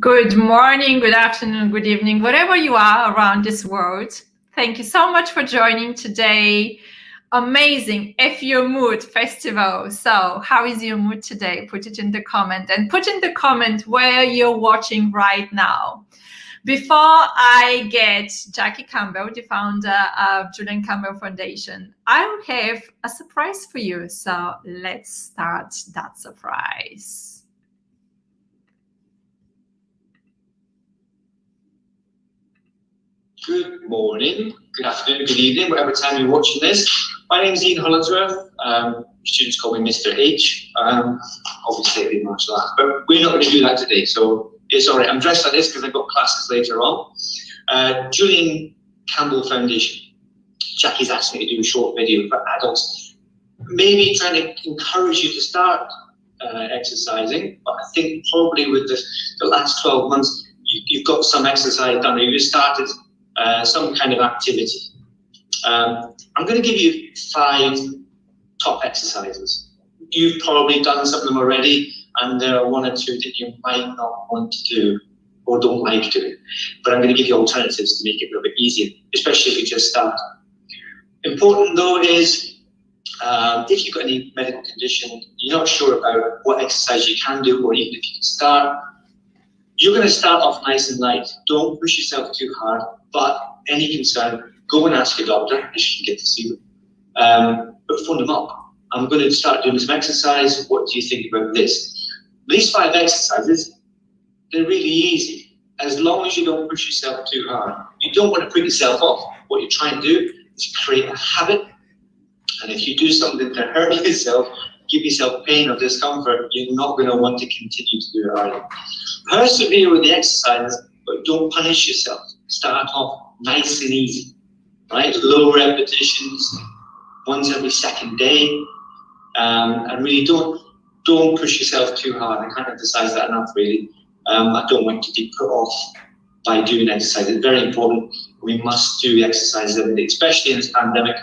Good morning, good afternoon, good evening, wherever you are around this world. Thank you so much for joining today. Amazing F Your Mood Festival. So how is your mood today? Put it in the comment, and put in the comment where you're watching right now. Before I get Jackie Campbell, the founder of Julian Campbell Foundation, I have a surprise for you. So let's start that surprise. Good morning, good afternoon, good evening, whatever time you're watching this. My name is Ian Hollingsworth. Students call me Mr. H. Obviously, I did martial arts, but we're not going to do that today. So it's all right. I'm dressed like this because I've got classes later on. Julian Campbell Foundation. Jackie's asked me to do a short video for adults, maybe trying to encourage you to start exercising. But I think probably with the last 12 months, you've got some exercise done. You've started some kind of activity. I'm going to give you 5 top exercises. You've probably done some of them already, and there are 1 or 2 that you might not want to do or don't like doing. But I'm going to give you alternatives to make it a little bit easier, especially if you just start. Important though is if you've got any medical condition, you're not sure about what exercise you can do or even if you can start, you're going to start off nice and light. Don't push yourself too hard, but any concern, go and ask your doctor if you can get to see them. But phone them up. I'm going to start doing some exercise. What do you think about this? These 5 exercises, they're really easy, as long as you don't push yourself too hard. You don't want to put yourself off. What you're trying to do is create a habit, and if you do something to hurt yourself, give yourself pain or discomfort, you're not going to want to continue to do it either. Persevere with the exercises, but don't punish yourself. Start off nice and easy, right? Low repetitions, once every second day, and really don't push yourself too hard. I can't emphasize that enough, really. I don't want to be put off by doing exercise. It's very important. We must do exercises every day, especially in this pandemic.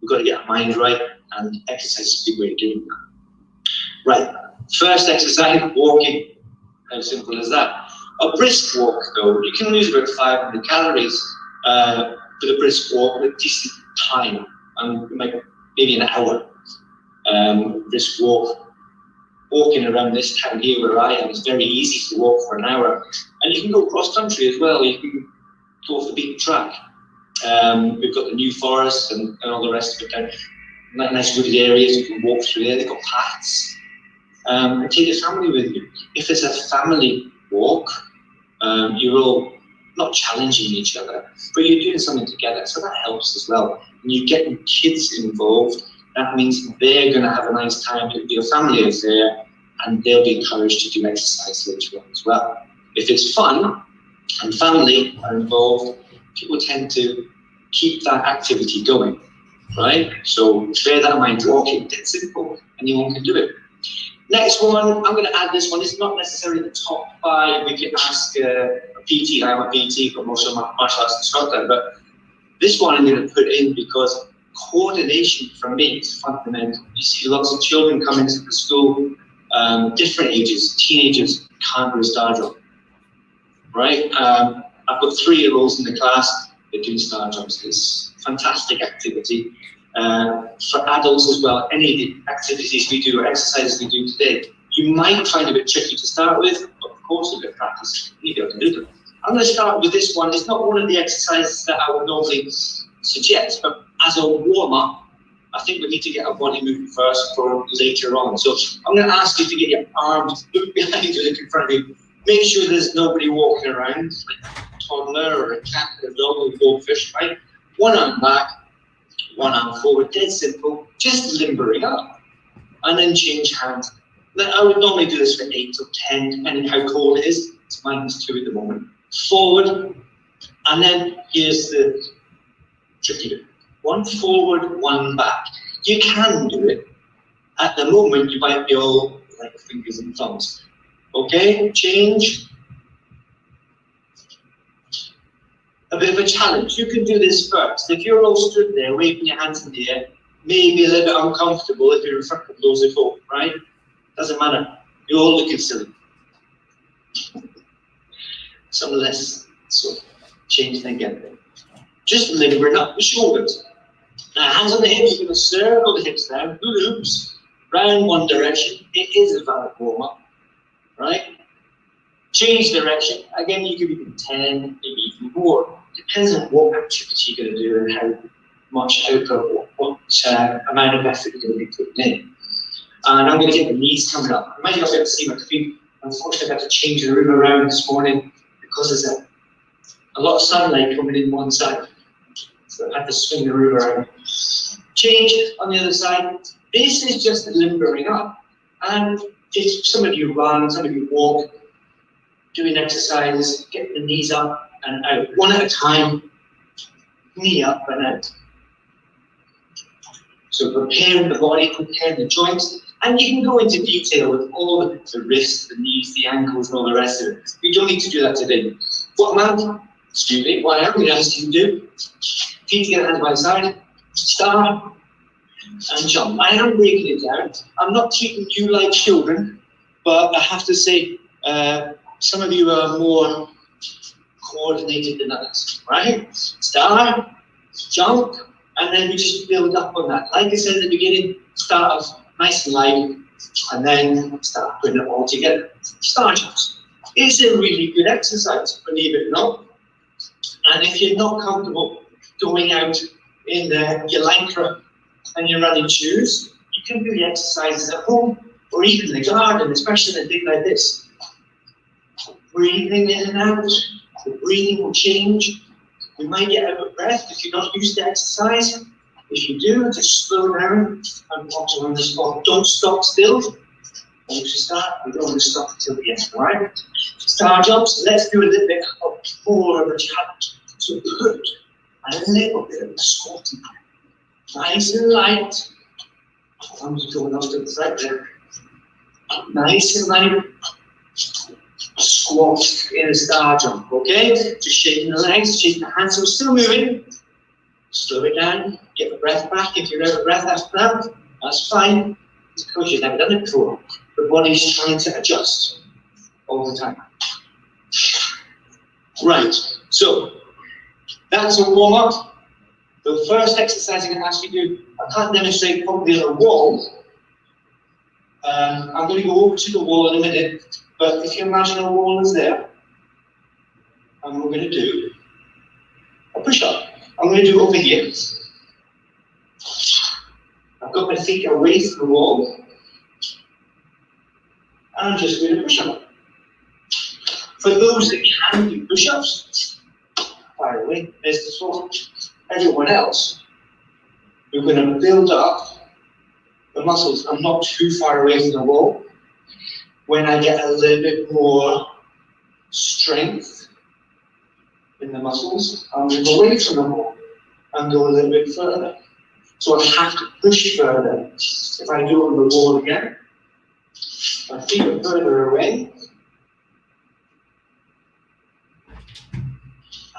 We've got to get our mind right, and exercise is a good way of doing that. Right, first exercise, walking. How simple is that? A brisk walk, though, you can lose about 500 calories with a brisk walk with decent time, and maybe an hour. Brisk walk. Walking around this town here where I am is very easy to walk for an hour, and you can go cross country as well. You can go off the beaten track. We've got the New Forest and all the rest of it down. Nice wooded areas, you can walk through there. They've got paths. And take your family with you. If it's a family walk, you're all not challenging each other, but you're doing something together, so that helps as well. When you're getting kids involved, that means they're going to have a nice time. Your family is there, and they'll be encouraged to do exercise later on as well. If it's fun and family are involved, people tend to keep that activity going, right? So bear that in mind. Walking, it's simple, anyone can do it. Next one, I'm going to add this one. It's not necessarily the top 5. We can ask a PT. I'm a PT, but most of my martial arts instructor. But this one I'm going to put in because coordination for me is fundamental. You see lots of children come into the school, different ages, teenagers can't do a star jump, right? I've got 3-year-olds in the class that do star jumps. It's a fantastic activity. For adults as well, any of the activities we do or exercises we do today, you might find a bit tricky to start with, but of course with a bit of practice, you'll be able to do them. I'm going to start with this one. It's not one of the exercises that I would normally suggest, but as a warm-up, I think we need to get our body moving first for later on. So I'm going to ask you to get your arms, look behind you, look in front of you. Make sure there's nobody walking around, like a toddler or a cat or a dog or a goldfish, right? One arm back, one arm forward, dead simple, just limbering up, and then change hands. Then I would normally do this for 8 or 10, depending how cold it is. It's -2 at the moment. Forward, and then here's the tricky bit. 1 forward, 1 back. You can do it. At the moment, you might be all like fingers and thumbs. Okay, change. A bit of a challenge. You can do this first. If you're all stood there waving your hands in the air, maybe a little bit uncomfortable if you're in front of loads of folk, right? Doesn't matter. You're all looking silly. some less sort of change again. Just limbering up the shoulders. Now, hands on the hips, you're going to circle the hips down, loops, round one direction. It is a valid warm-up, right? Change direction. Again, you could be 10, maybe even more. Depends on what activity you're going to do and how much output, what amount of effort you're going to be putting in. And I'm going to get the knees coming up. I might not be able to see my feet. Unfortunately, I had to change the room around this morning because there's a lot of sunlight coming in one side. So I had to swing the room around. Change on the other side. This is just limbering up. And if some of you run, some of you walk, doing exercises, get the knees up and out, one at a time, knee up and out. So preparing the body, preparing the joints, and you can go into detail with all the wrists, the knees, the ankles, and all the rest of it. You don't need to do that today. What I'm going to ask you to do, feet together, hands by the side, start, and jump. I am breaking it down. I'm not treating you like children, but I have to say, some of you are more coordinated than others, right? Start, jump, and then we just build up on that. Like I said at the beginning, start off nice and light, and then start putting it all together. Star jumps. It's a really good exercise, believe it or not. And if you're not comfortable going out in your lycra and your running shoes, you can do the exercises at home or even in the garden, especially in a day like this. Breathing in and out, the breathing will change. You might get out of breath if you're not used to exercise. If you do, just slow down and watch on the spot. Don't stop still. Once you start, we don't want to stop until the end, right? Star jumps, let's do a little bit more of a challenge. So put a little bit of squatting. Nice and light. I'm just going up to the side there. Nice and light. Squat in a star jump, okay? Just shaking the legs, shaking the hands, so we're still moving. Slow it down, get the breath back. If you're out of breath after that, that's fine. It's because you've never done it before. The body's trying to adjust all the time. Right, so that's a warm-up. The first exercise I'm going to ask you to do, I can't demonstrate properly on a wall. I'm going to go over to the wall in a minute, but if you imagine a wall is there, and we're going to do a push-up. I'm going to do it over here. I've got my feet away from the wall. And I'm just going to push up. For those that can do push-ups, fire away, there's the floor. Everyone else, we're going to build up the muscles. I'm not too far away from the wall. When I get a little bit more strength in the muscles, I'm going to go away from the wall and go a little bit further. So I have to push further. If I do it on the wall again, my feet are further away.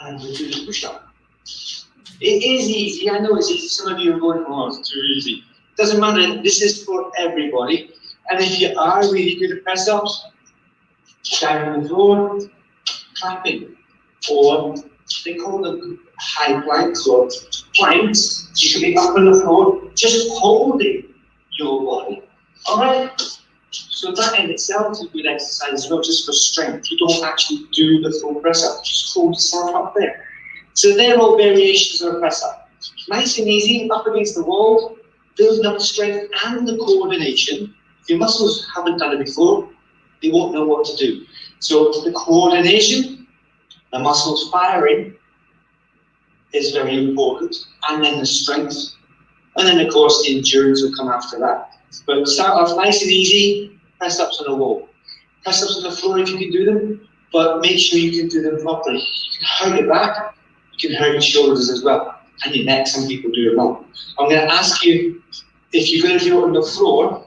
And we do the push-up. It is easy. I know it's easy. Some of you are going, oh, it's too easy. Doesn't matter. This is for everybody. And if you are really good at press-ups, down on the floor, clapping, or they call them high planks or planks. You can be up on the floor, just holding your body. All right? So that in itself is a good exercise, not just for strength. You don't actually do the full press-up. Just hold yourself up there. So they're all variations of a press-up. Nice and easy, up against the wall, building up the strength and the coordination. If your muscles haven't done it before, they won't know what to do. So the coordination, the muscles firing, is very important, and then the strength, and then of course the endurance will come after that. But start off nice and easy, press-ups on the wall. Press-ups on the floor if you can do them, but make sure you can do them properly. You can hurt your back, you can hurt your shoulders as well, and your neck. Some people do it wrong. I'm going to ask you, if you're going to do it on the floor,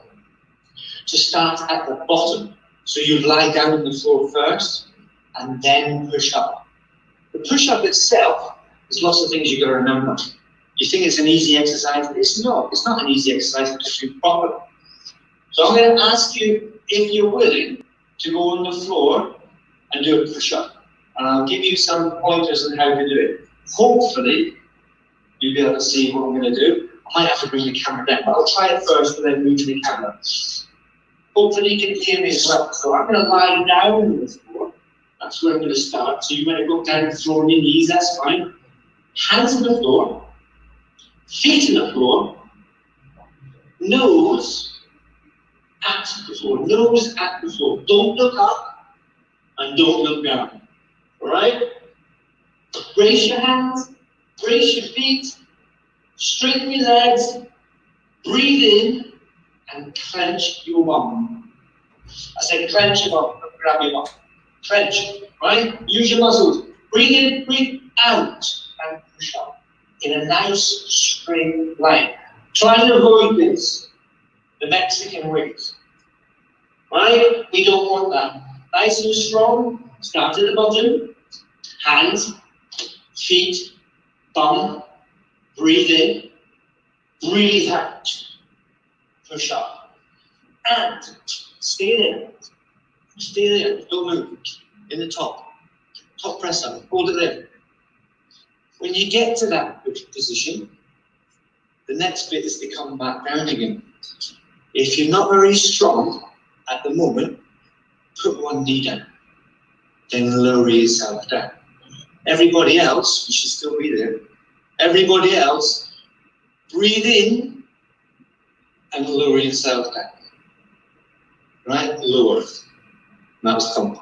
to start at the bottom. So you lie down on the floor first, and then push up. The push-up itself, there's lots of things you've got to remember. You think it's an easy exercise, but it's not. It's not an easy exercise to do properly. So I'm going to ask you if you're willing to go on the floor and do a push-up. and I'll give you some pointers on how to do it. Hopefully, you'll be able to see what I'm going to do. I might have to bring the camera down, but I'll try it first and then move the camera. Hopefully you can hear me as well. So I'm going to lie down on the floor. That's where I'm going to start. So you might go down and throw on your knees, that's fine. Hands on the floor, feet on the floor, nose at the floor, nose at the floor. Don't look up and don't look down. All right? Brace your hands, brace your feet, straighten your legs, breathe in, and clench your bum. I said clench your bum, not grab your bum. Clench, right? Use your muscles. Breathe in, breathe out, and push up in a nice straight line. Try to avoid this, the Mexican waves. Right? We don't want that. Nice and strong. Start at the bottom. Hands, feet, bum. Breathe in, breathe out. Push up. And stay there. Stay there. Don't move. In the top. Top press up. Hold it there. When you get to that position, the next bit is to come back down again. If you're not very strong at the moment, put one knee down. Then lower yourself down. Everybody else, you should still be there. Everybody else, breathe in and lower yourself down. Right? Lower. Now come.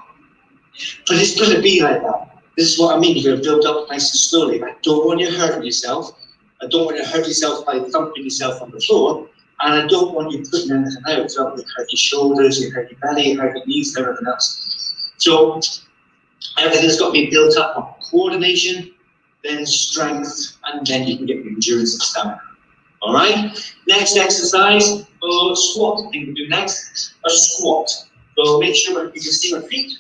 But it's going to be like that. This is what I mean. You're going to build up nice and slowly. I don't want you hurting yourself. I don't want you to hurt yourself by thumping yourself on the floor. And I don't want you putting anything out. So you hurt your shoulders, you hurt your belly, you hurt your knees, everything else. So everything's got to be built up on coordination, then strength, and then you can get your endurance and stamina. All right? Next exercise, squat. I think we'll do next, a squat. So make sure you can see my feet.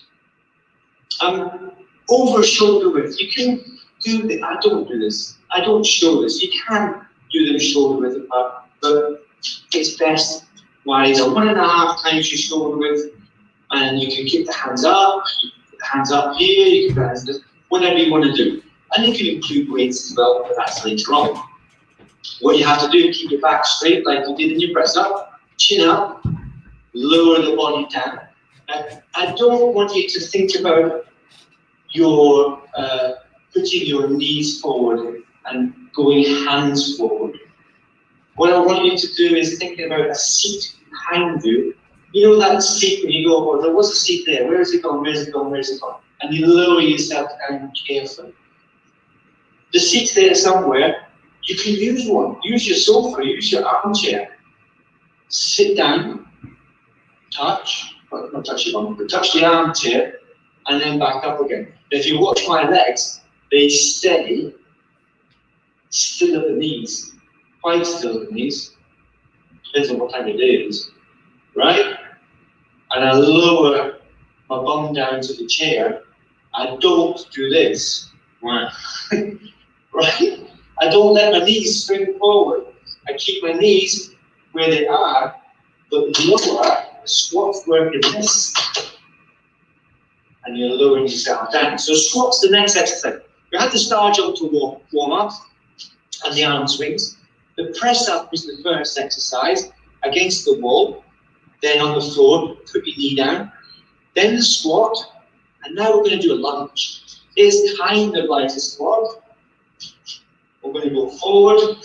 Over shoulder width. You can do the, I don't do this. I don't show this. You can do them shoulder width apart, but it's best wise 1.5 times your shoulder width, and you can keep the hands up. You can put the hands up here. You can put the hands up, whatever you want to do. And you can include weights as well, but that's later on. What you have to do, keep your back straight like you did in your press up, chin up, lower the body down. I don't want you to think about your putting your knees forward and going hands forward. What I want you to do is thinking about a seat behind you. You know that seat when you go, oh, there was a seat there, where is it gone, where's it gone, where's it gone? And you lower yourself down carefully. The seat's there somewhere, you can use one. Use your sofa, use your armchair. Sit down, touch, well, not touch your bum, but touch the armchair, and then back up again. If you watch my legs, they stay still at the knees, quite still at the knees. Depends on what time of day it is, right? And I lower my bum down to the chair. I don't do this, right? I don't let my knees spring forward. I keep my knees where they are, but lower. Squats work in this, and you're lowering yourself down. So squats the next exercise. You have the star jump to warm up, and the arm swings. The press up is the first exercise against the wall. Then on the floor, put your knee down. Then the squat, and now we're going to do a lunge. It's kind of like a squat. We're going to go forward,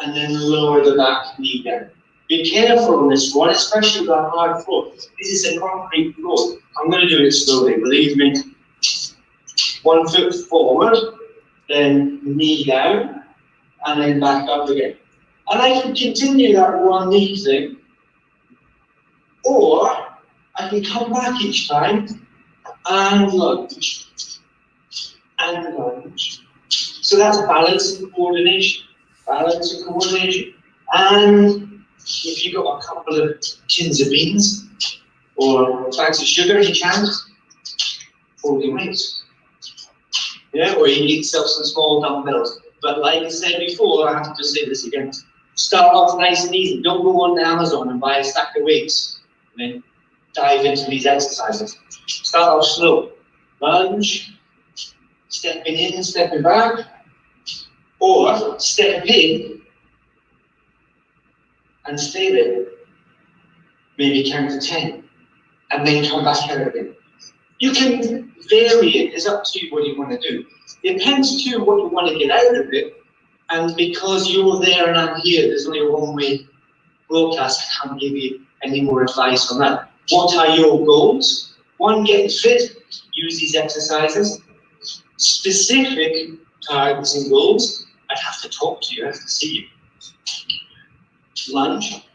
and then lower the back knee down. Be careful on this one, especially with a hard floor. This is a concrete floor. I'm going to do it slowly, believe me. 1 foot forward, then knee down, and then back up again. And I can continue that one knee thing, or I can come back each time and lunge, and lunge. So that's balance and coordination. Balance and coordination. And if you've got a couple of tins of beans or bags of sugar in your hand, hold your weights. Yeah, or you need yourself some small dumbbells. But like I said before, I have to just say this again. Start off nice and easy. Don't go on Amazon and buy a stack of weights. And then dive into these exercises. Start off slow. Lunge, stepping in, stepping back, or step in and stay there. Maybe count to 10 and then come back out again. You can vary it. It's up to you what you want to do. It depends too what you want to get out of it. And because you're there and I'm here, there's only a one-way broadcast. I can't give you any more advice on that. What are your goals? One, get fit. Use these exercises. Specific targets and goals. I'd have to talk to you. I have to see you. Lunge.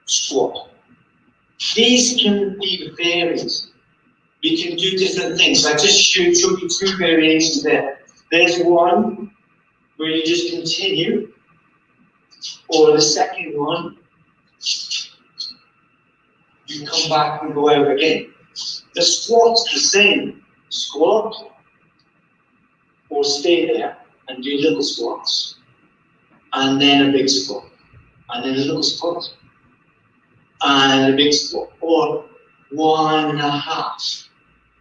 Squat. These can be varied. You can do different things. I just showed you 2 variations there. There's one where you just continue, or the second one, you come back and go out again. The squat's the same. Squat, or stay there and do little squats, and then a big squat, and then a little squat, and a big squat, or 1.5.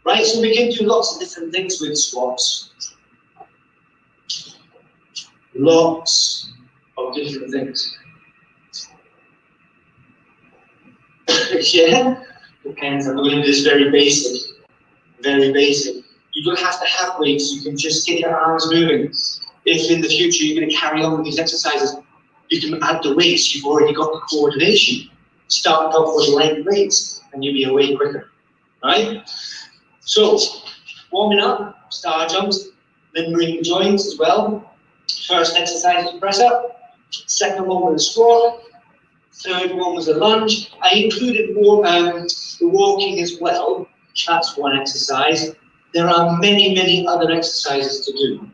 Right, so we can do lots of different things with squats. Lots of different things. Yeah, depends. I'm going to do this very basic. Very basic. You don't have to have weights, you can just get your arms moving. If in the future you're going to carry on with these exercises, you can add the weights, you've already got the coordination. Start off with light weights and you'll be away quicker. Right? So, warming up, star jumps, then moving joints as well. First exercise is press up, second one was a squat, third one was a lunge. I included more the walking as well. That's one exercise. There are many, many other exercises to do.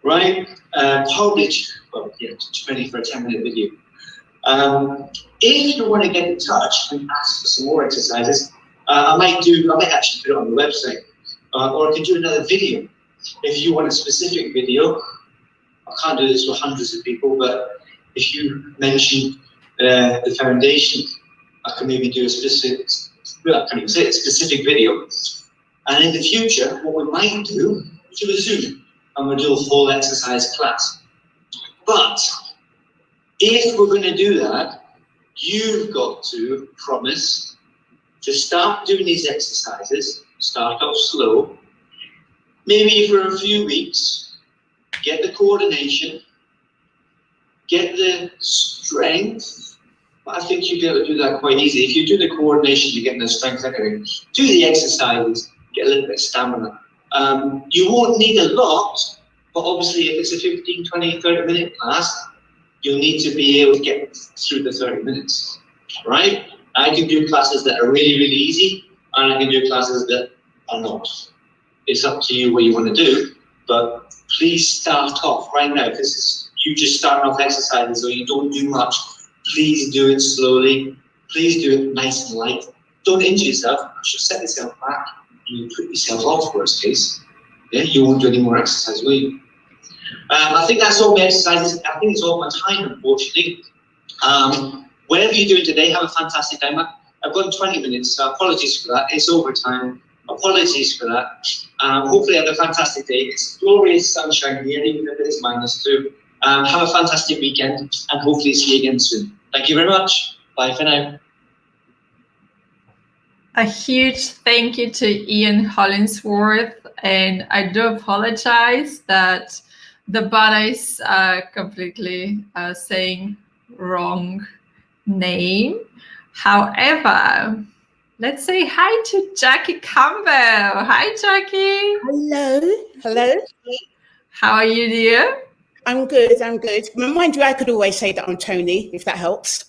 Right? Probably, well, yeah, too many for a 10-minute video. If you want to get in touch and ask for some more exercises, I might actually put it on the website, or I could do another video. If you want a specific video, I can't do this with hundreds of people, but if you mention the foundation, I can maybe do a specific, well, I can't even say it, a specific video. And in the future, what we might do is do a Zoom, and we'll do a full exercise class. But if we're going to do that, you've got to promise to start doing these exercises, start off slow, maybe for a few weeks, get the coordination, get the strength. I think you'll be able to do that quite easy. If you do the coordination, you're getting the strength anyway. Do the exercises, get a little bit of stamina. You won't need a lot, but obviously if it's a 15, 20, 30-minute class, you'll need to be able to get through the 30 minutes, right? I can do classes that are really, really easy, and I can do classes that are not. It's up to you what you want to do, but please start off right now. If this is you just starting off exercises or you don't do much, please do it slowly. Please do it nice and light. Don't injure yourself. You should set yourself back. You put yourself off, worst case. Yeah, you won't do any more exercise, will you? I think that's all my exercises. I think it's all my time, unfortunately. Whatever you're doing today, have a fantastic time. I've gone 20 minutes, so apologies for that. It's overtime. Apologies for that. Hopefully have a fantastic day. It's glorious sunshine here, even if it is -2. Have a fantastic weekend, and hopefully see you again soon. Thank you very much. Bye for now. A huge thank you to Ian Hollingsworth, and I do apologize that the banner is completely saying wrong name. However, let's say hi to Jackie Campbell. Hi, Jackie. Hello. Hello. How are you, dear? I'm good. I'm good. Mind you, I could always say that I'm Tony, if that helps.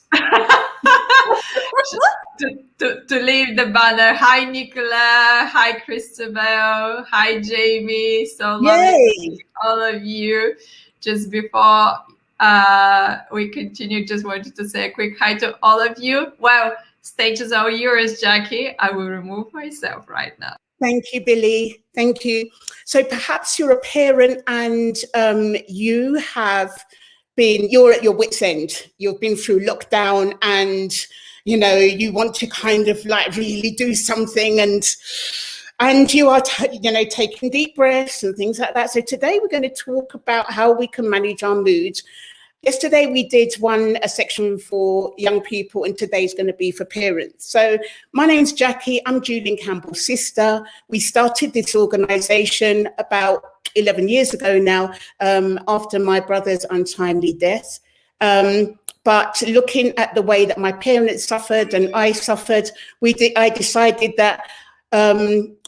to leave the banner. Hi, Nicola. Hi, Christabel. Hi, Jamie. So lovely to see all of you. Just before we continue, just wanted to say a quick hi to all of you. Well, stage is all yours, Jackie. I will remove myself right now. Thank you, Billy. Thank you. So perhaps you're a parent and you're at your wit's end. You've been through lockdown and you want to kind of like really do something, and you are, taking deep breaths and things like that. So today we're going to talk about how we can manage our mood. Yesterday we did a section for young people, and today's going to be for parents. So my name's Jackie. I'm Julian Campbell's sister. We started this organisation about 11 years ago now, after my brother's untimely death. But looking at the way that my parents suffered and I suffered, I decided that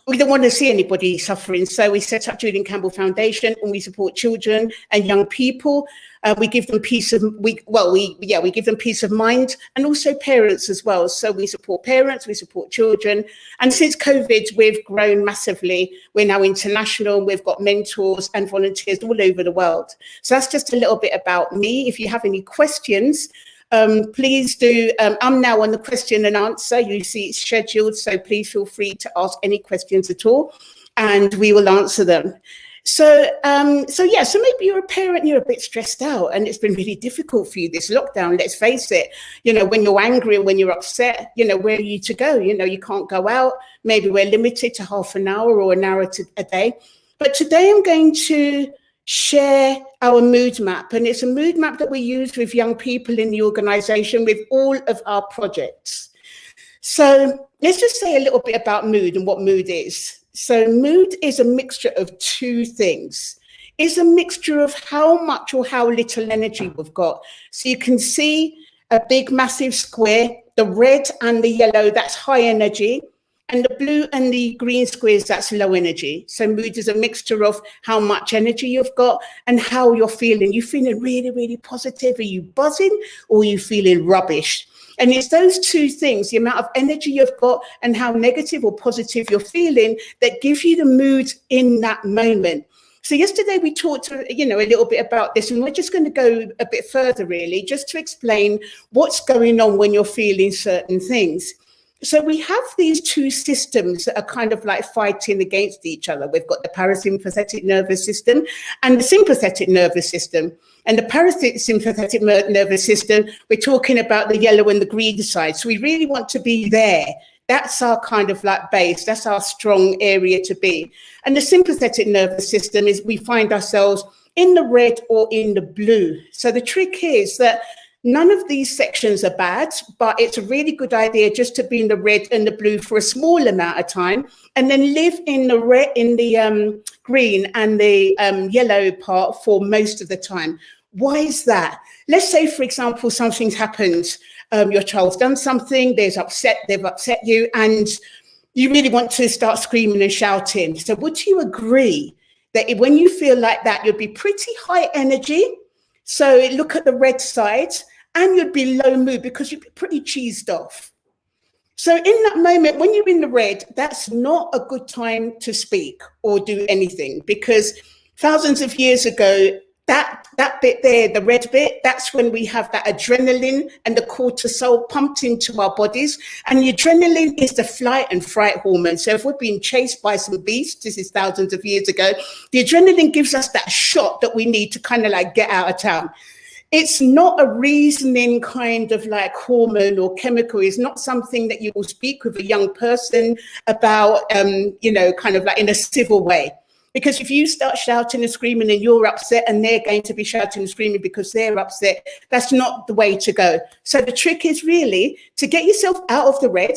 we don't want to see anybody suffering. So we set up Julian Campbell Foundation, and we support children and young people. We give them peace of mind, and also parents as well. So we support parents, we support children. And since COVID, we've grown massively. We're now international. We've got mentors and volunteers all over the world. So that's just a little bit about me. If you have any questions, please do. I'm now on the question and answer. You see it's scheduled, so please feel free to ask any questions at all, and we will answer them. So maybe you're a parent and you're a bit stressed out, and it's been really difficult for you this lockdown. Let's face it. When you're angry and when you're upset, where are you to go? You can't go out. Maybe we're limited to half an hour or an hour a day. But today I'm going to share our mood map, and it's a mood map that we use with young people in the organisation with all of our projects. So let's just say a little bit about mood and what mood is. So mood is a mixture of two things. It's a mixture of how much or how little energy we've got. So you can see a big massive square, the red and the yellow, that's high energy. And the blue and the green squares, that's low energy. So mood is a mixture of how much energy you've got and how you're feeling. You feeling really, really positive? Are you buzzing, or are you feeling rubbish? And it's those two things, the amount of energy you've got and how negative or positive you're feeling, that gives you the mood in that moment. So yesterday we talked, a little bit about this, and we're just going to go a bit further, really, just to explain what's going on when you're feeling certain things. So we have these two systems that are kind of like fighting against each other. We've got the parasympathetic nervous system and the sympathetic nervous system. And the parasympathetic nervous system, we're talking about the yellow and the green side. So we really want to be there. That's our kind of like base. That's our strong area to be. And the sympathetic nervous system is we find ourselves in the red or in the blue. So the trick is that none of these sections are bad, but it's a really good idea just to be in the red and the blue for a small amount of time, and then live in the red, in the green and the yellow part for most of the time. Why is that? Let's say, for example, something's happened. Your child's done something, they've upset you, and you really want to start screaming and shouting. So would you agree that when you feel like that, you'd be pretty high energy? So look at the red side, and you'd be low mood because you'd be pretty cheesed off. So in that moment, when you're in the red, that's not a good time to speak or do anything, because thousands of years ago, that bit there, the red bit, that's when we have that adrenaline and the cortisol pumped into our bodies. And the adrenaline is the flight and fright hormone. So if we're being chased by some beast, this is thousands of years ago, the adrenaline gives us that shot that we need to kind of like get out of town. It's not a reasoning kind of like hormone or chemical. It's not something that you will speak with a young person about, kind of like in a civil way. Because if you start shouting and screaming and you're upset and they're going to be shouting and screaming because they're upset, that's not the way to go. So the trick is really to get yourself out of the red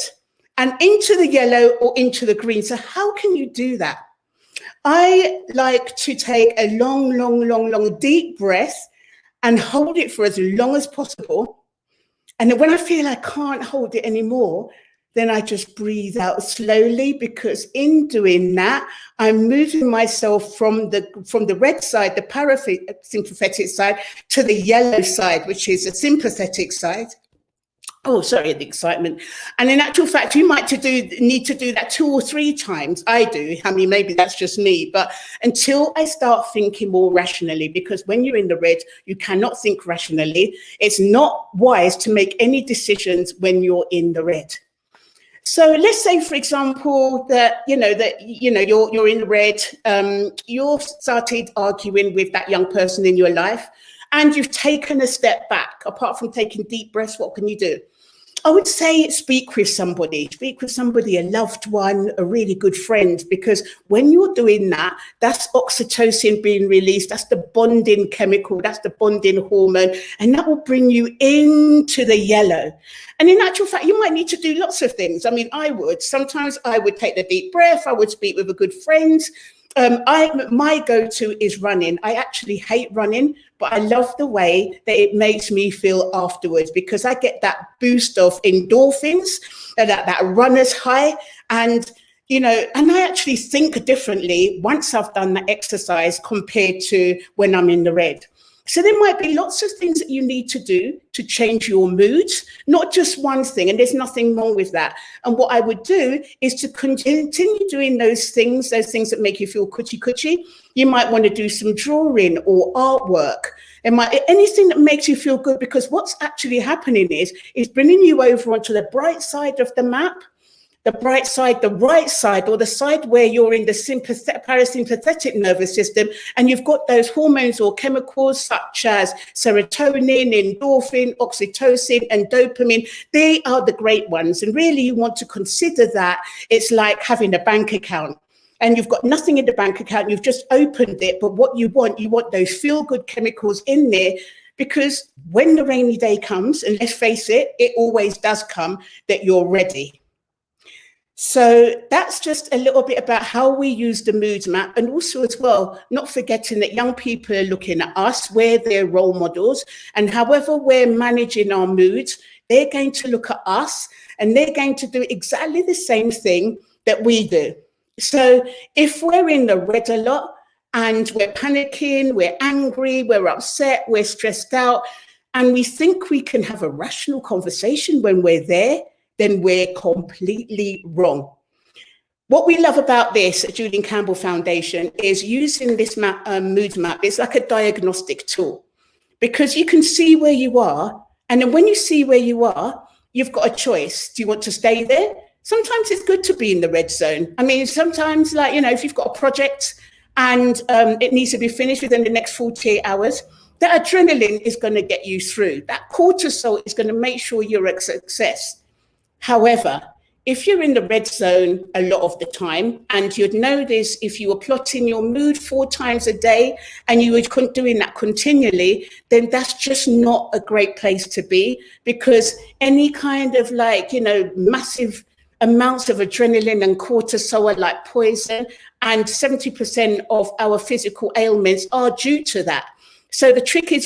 and into the yellow or into the green. So how can you do that? I like to take a long, deep breath and hold it for as long as possible. And then when I feel I can't hold it anymore, then I just breathe out slowly, because in doing that, I'm moving myself from the red side, the parasympathetic side, to the yellow side, which is the sympathetic side. Oh, sorry, the excitement. And in actual fact, you might need to do that 2 or 3 times. I do. I mean, maybe that's just me, but until I start thinking more rationally, because when you're in the red, you cannot think rationally. It's not wise to make any decisions when you're in the red. So let's say, for example, that you're in the red, you've started arguing with that young person in your life, and you've taken a step back. Apart from taking deep breaths, what can you do? I would say speak with somebody, a loved one, a really good friend, because when you're doing that, that's oxytocin being released, that's the bonding chemical, that's the bonding hormone, and that will bring you into the yellow. And in actual fact, you might need to do lots of things. I mean, sometimes I would take the deep breath, I would speak with a good friend. My go-to is running. I actually hate running, but I love the way that it makes me feel afterwards, because I get that boost of endorphins, that runner's high. And, and I actually think differently once I've done that exercise compared to when I'm in the red. So there might be lots of things that you need to do to change your mood, not just one thing, and there's nothing wrong with that. And what I would do is to continue doing those things that make you feel coochie. You might want to do some drawing or artwork. Anything that makes you feel good, because what's actually happening is bringing you over onto the bright side of the map. The bright side, the right side, or the side where you're in the parasympathetic nervous system, and you've got those hormones or chemicals such as serotonin, endorphin, oxytocin, and dopamine. They are the great ones. And really, you want to consider that it's like having a bank account. And you've got nothing in the bank account, you've just opened it. But what you want those feel-good chemicals in there, because when the rainy day comes, and let's face it, it always does come, that you're ready. So that's just a little bit about how we use the mood map, and also as well, not forgetting that young people are looking at us, we're their role models, and however we're managing our moods, they're going to look at us and they're going to do exactly the same thing that we do. So if we're in the red a lot and we're panicking, we're angry, we're upset, we're stressed out, and we think we can have a rational conversation when we're there, then we're completely wrong. What we love about this at Julian Campbell Foundation is using this mood map. It's like a diagnostic tool, because you can see where you are. And then when you see where you are, you've got a choice. Do you want to stay there? Sometimes it's good to be in the red zone. I mean, sometimes, if you've got a project and it needs to be finished within the next 48 hours, that adrenaline is going to get you through. That cortisol is going to make sure you're a success. However, if you're in the red zone a lot of the time, and you'd know this if you were plotting your mood 4 times a day and you were doing that continually, then that's just not a great place to be, because any kind of massive amounts of adrenaline and cortisol are like poison, and 70% of our physical ailments are due to that. So the trick is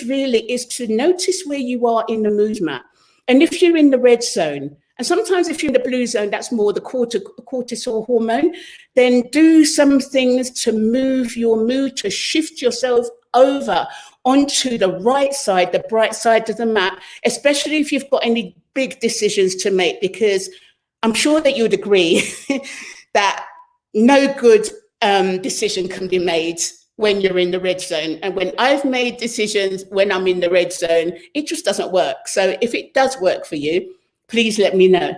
to notice where you are in the mood map. And if you're in the red zone, and sometimes if you're in the blue zone, that's more the cortisol hormone, then do some things to move your mood, to shift yourself over onto the right side, the bright side of the map, especially if you've got any big decisions to make, because I'm sure that you would agree that no good decision can be made when you're in the red zone. And when I've made decisions when I'm in the red zone, it just doesn't work. So if it does work for you, please let me know.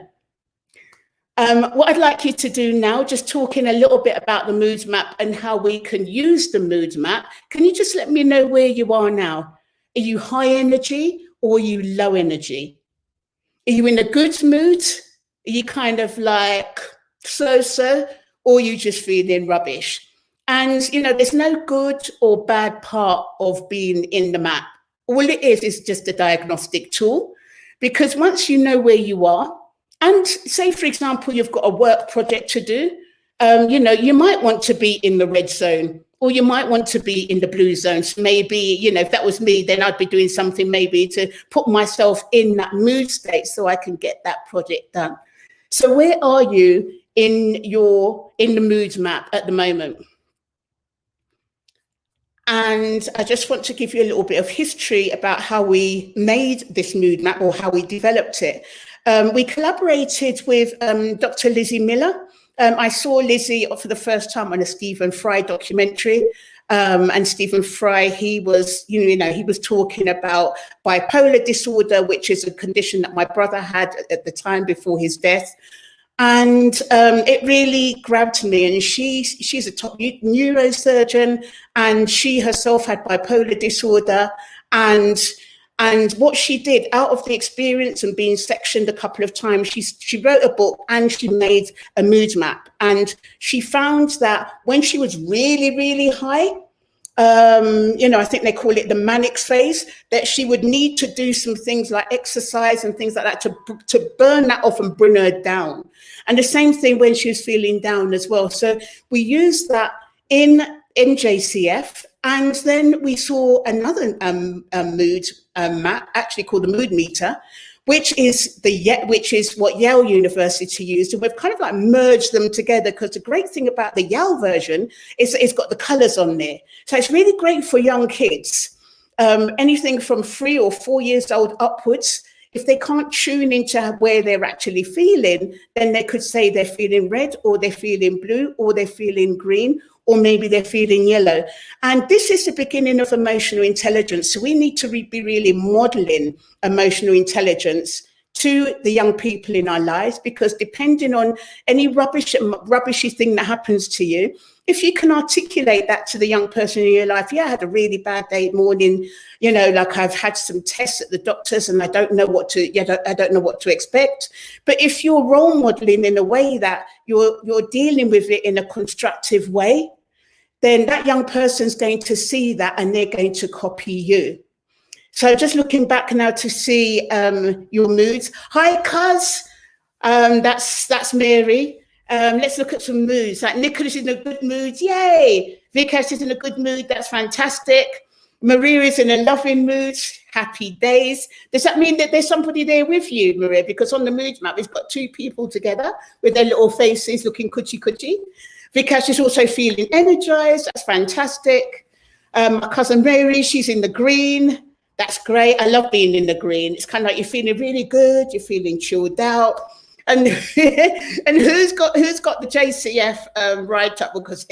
What I'd like you to do now, just talking a little bit about the mood map and how we can use the mood map. Can you just let me know where you are now? Are you high energy or are you low energy? Are you in a good mood? Are you kind of like so-so, or are you just feeling rubbish? And, there's no good or bad part of being in the map. All it is just a diagnostic tool. Because once you know where you are, and say, for example, you've got a work project to do, you might want to be in the red zone, or you might want to be in the blue zone. So maybe, if that was me, then I'd be doing something maybe to put myself in that mood state so I can get that project done. So where are you in the mood map at the moment? And I just want to give you a little bit of history about how we made this mood map, or how we developed it. We collaborated with Dr. Lizzie Miller. I saw Lizzie for the first time on a Stephen Fry documentary. And Stephen Fry, he was talking about bipolar disorder, which is a condition that my brother had at the time before his death. And it really grabbed me. And she's a top neurosurgeon, and she herself had bipolar disorder. And And what she did, out of the experience and being sectioned a couple of times, she wrote a book and she made a mood map. And she found that when she was really, really high, I think they call it the manic phase, that she would need to do some things like exercise and things like that to burn that off and bring her down. And the same thing when she was feeling down as well. So we used that in JCF. And then we saw another mood map, actually called the mood meter, which is what Yale University used. And we've kind of like merged them together, because the great thing about the Yale version is it's got the colors on there. So it's really great for young kids, anything from 3 or 4 years old upwards. If they can't tune into where they're actually feeling, then they could say they're feeling red, or they're feeling blue, or they're feeling green, or maybe they're feeling yellow. And this is the beginning of emotional intelligence. So we need to be really modeling emotional intelligence to the young people in our lives, because depending on any rubbishy thing that happens to you, if you can articulate that to the young person in your life, I had a really bad day morning, like I've had some tests at the doctors and I don't know what to expect. But if you're role modeling in a way that you're dealing with it in a constructive way, then that young person's going to see that and they're going to copy you. So just looking back now to see your moods. Hi, Cuz. That's Mary. Let's look at some moods. Like Nicholas is in a good mood. Yay. Vikas is in a good mood. That's fantastic. Maria is in a loving mood. Happy days. Does that mean that there's somebody there with you, Maria? Because on the mood map, we've got 2 people together with their little faces looking coochie. Vikas is also feeling energized. That's fantastic. My cousin Mary, she's in the green. That's great. I love being in the green. It's kind of like you're feeling really good. You're feeling chilled out. And who's got the JCF write up? Because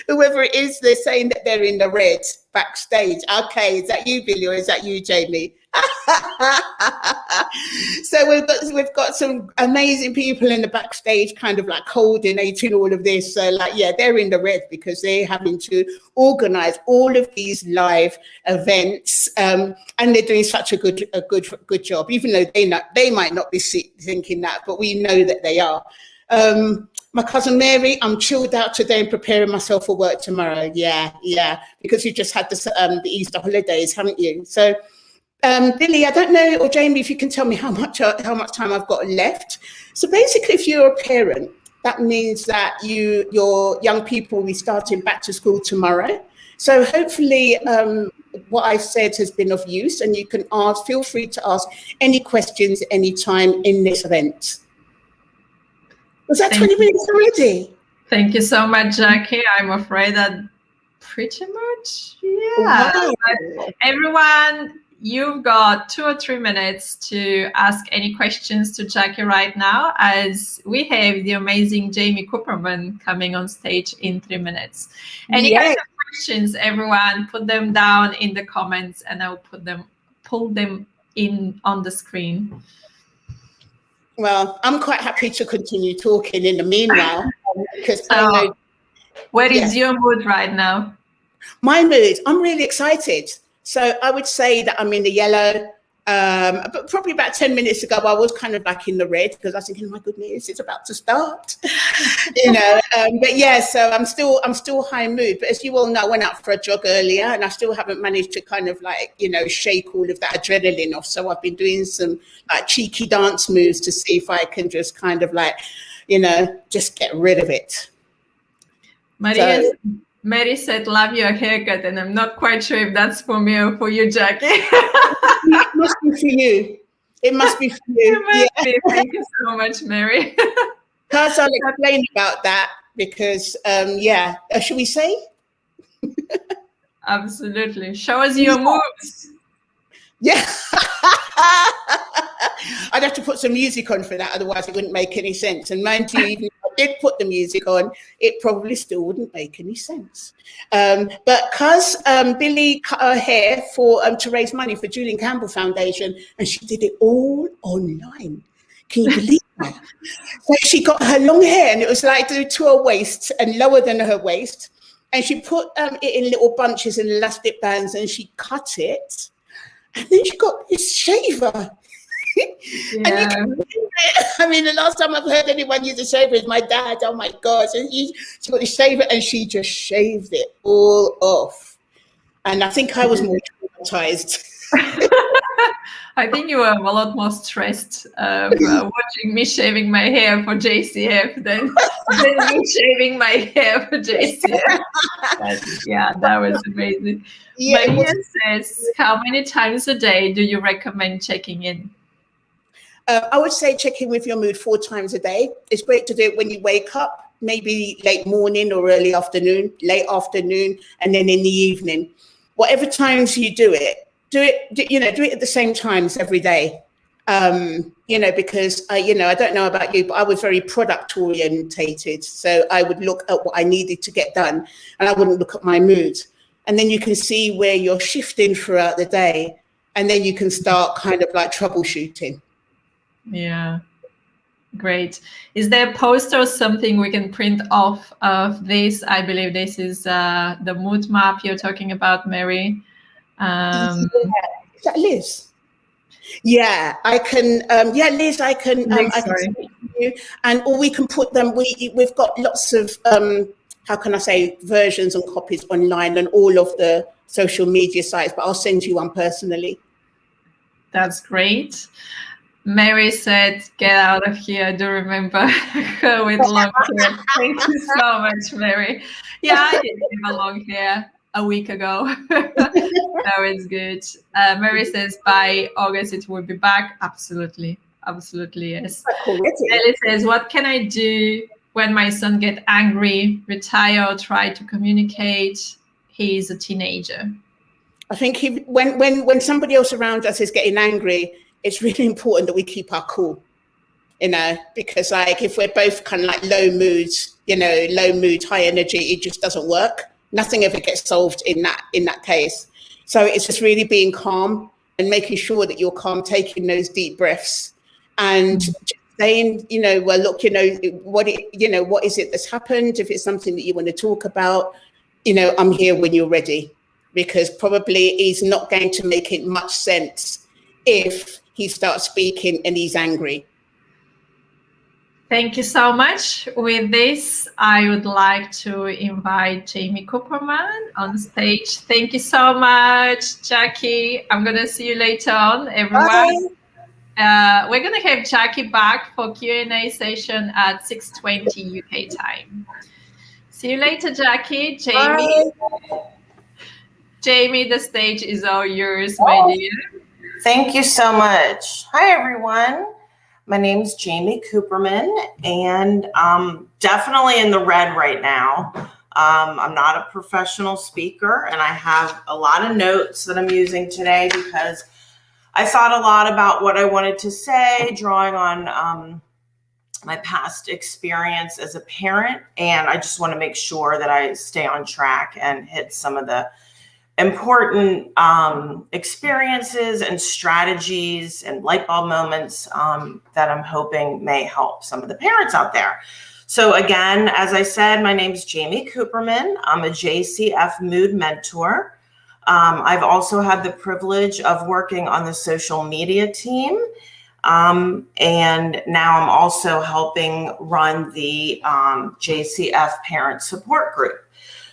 whoever it is, they're saying that they're in the red backstage. Okay, is that you, Billy, or is that you, Jamie? So we've got some amazing people in the backstage, kind of like coordinating all of this. So they're in the red because they're having to organize all of these live events, and they're doing such a good job. Even though they might not be thinking that, but we know that they are. My cousin Mary, I'm chilled out today and preparing myself for work tomorrow. Yeah, because you just had the Easter holidays, haven't you? So. Billy, I don't know, or Jamie, if you can tell me how much time I've got left. So basically, if you're a parent, that means that your young people will be starting back to school tomorrow. So hopefully what I've said has been of use, and you can feel free to ask any questions anytime in this event. Was that 20 minutes already? Thank you so much, Jackie. I'm afraid that pretty much, yeah. Wow. But everyone, you've got 2 or 3 minutes to ask any questions to Jackie right now, as we have the amazing Jamie Cooperman coming on stage in 3 minutes. Any kind of questions, everyone, put them down in the comments and I'll pull them in on the screen. Well, I'm quite happy to continue talking in the meanwhile, because I know. What is your mood right now? My mood, I'm really excited. So I would say that I'm in the yellow, but probably about 10 minutes ago, I was kind of like in the red, because I was thinking, oh my goodness, it's about to start, but yeah, so I'm still high mood. But as you all know, I went out for a jog earlier and I still haven't managed to kind of like, shake all of that adrenaline off. So I've been doing some like cheeky dance moves to see if I can just kind of like, just get rid of it. Mary said, love your haircut, and I'm not quite sure if that's for me or for you, Jackie. It must be for you. It must be for you. Be. Thank you so much, Mary. Because I'll explain about that, because, should we say? Absolutely. Show us your moves. Yeah. I'd have to put some music on for that, otherwise it wouldn't make any sense. And mind you, even if I did put the music on, it probably still wouldn't make any sense. But because Billy cut her hair to raise money for Julian Campbell Foundation, and she did it all online. Can you believe that? So she got her long hair, and it was like to her waist and lower than her waist. And she put it in little bunches and elastic bands, and she cut it. And then she got this shaver. Yeah. I mean, the last time I've heard anyone use a shaver is my dad. Oh my God. So she got the shaver and she just shaved it all off. And I think I was more traumatized. I think you were a lot more stressed watching me shaving my hair for JCF than you shaving my hair for JCF. That was amazing. Yeah, Maria says, how many times a day do you recommend checking in? I would say check in with your mood 4 times a day. It's great to do it when you wake up, maybe late morning or early afternoon, late afternoon, and then in the evening. Whatever times you do it at the same times every day. Because I don't know about you, but I was very product orientated. So I would look at what I needed to get done and I wouldn't look at my mood. And then you can see where you're shifting throughout the day. And then you can start kind of like troubleshooting. Yeah, great. Is there a poster or something we can print off of this? I believe this is the mood map you're talking about, Mary. Is that Liz? Yeah, I can. Liz, I can. I can send you, or we can put them. We've got lots of versions and copies online on all of the social media sites. But I'll send you one personally. That's great. Mary said, "Get out of here." I do remember her with long hair. Thank you so much, Mary. Yeah, I did have a long hair a week ago. That was good. Mary says, by August it will be back. Absolutely, yes. Ellie says, what can I do when my son gets angry, retire, or try to communicate? He is a teenager. I think when somebody else around us is getting angry, it's really important that we keep our cool, because like if we're both kind of like low mood, high energy, it just doesn't work. Nothing ever gets solved in that case. So it's just really being calm and making sure that you're calm, taking those deep breaths and just saying, well, look, what is it that's happened? If it's something that you want to talk about, I'm here when you're ready, because probably it's not going to make it much sense if he starts speaking and he's angry. Thank you so much. With this, I would like to invite Jamie Cooperman on stage. Thank you so much, Jackie. I'm going to see you later on, everyone. We're going to have Jackie back for Q&A session at 6:20 UK time. See you later, Jackie. Jamie. Bye. Jamie, the stage is all yours, my dear. Thank you so much. Hi, everyone. My name's Jamie Cooperman, and I'm definitely in the red right now. I'm not a professional speaker, and I have a lot of notes that I'm using today because I thought a lot about what I wanted to say, drawing on my past experience as a parent, and I just want to make sure that I stay on track and hit some of the important experiences and strategies and light bulb moments that I'm hoping may help some of the parents out there. So again, as I said, my name is Jamie Cooperman. I'm a JCF mood mentor. I've also had the privilege of working on the social media team. And now I'm also helping run the JCF parent support group.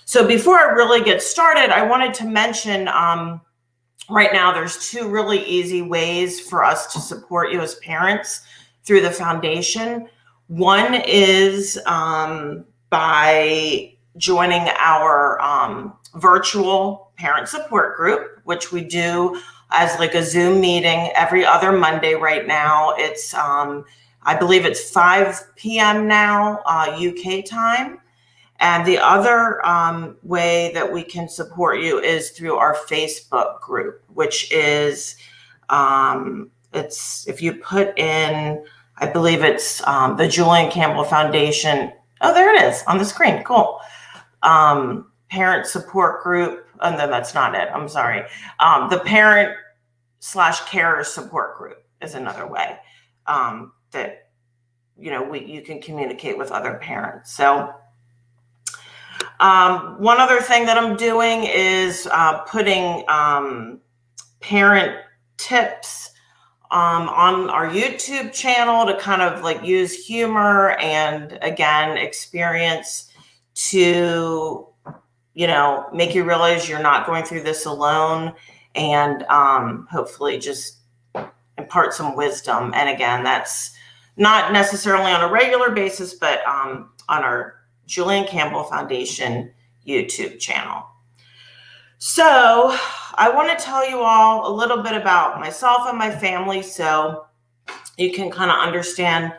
So before I really get started, I wanted to mention right now there's 2 really easy ways for us to support you as parents through the foundation. One is by joining our virtual parent support group, which we do as like a Zoom meeting every other Monday right now. It's, I believe it's 5 p.m. now, UK time. And the other way that we can support you is through our Facebook group, which is, it's, if you put in, I believe it's the Julian Campbell Foundation. Oh, there it is on the screen. Cool. Parent support group. Oh, no, that's not it. I'm sorry. The parent/carer support group is another way that, you can communicate with other parents. So one other thing that I'm doing is putting parent tips on our YouTube channel to kind of like use humor and, again, experience to, you know, make you realize you're not going through this alone, and hopefully just impart some wisdom. And again, that's not necessarily on a regular basis, but on our Julian Campbell Foundation YouTube channel. So I want to tell you all a little bit about myself and my family so you can kind of understand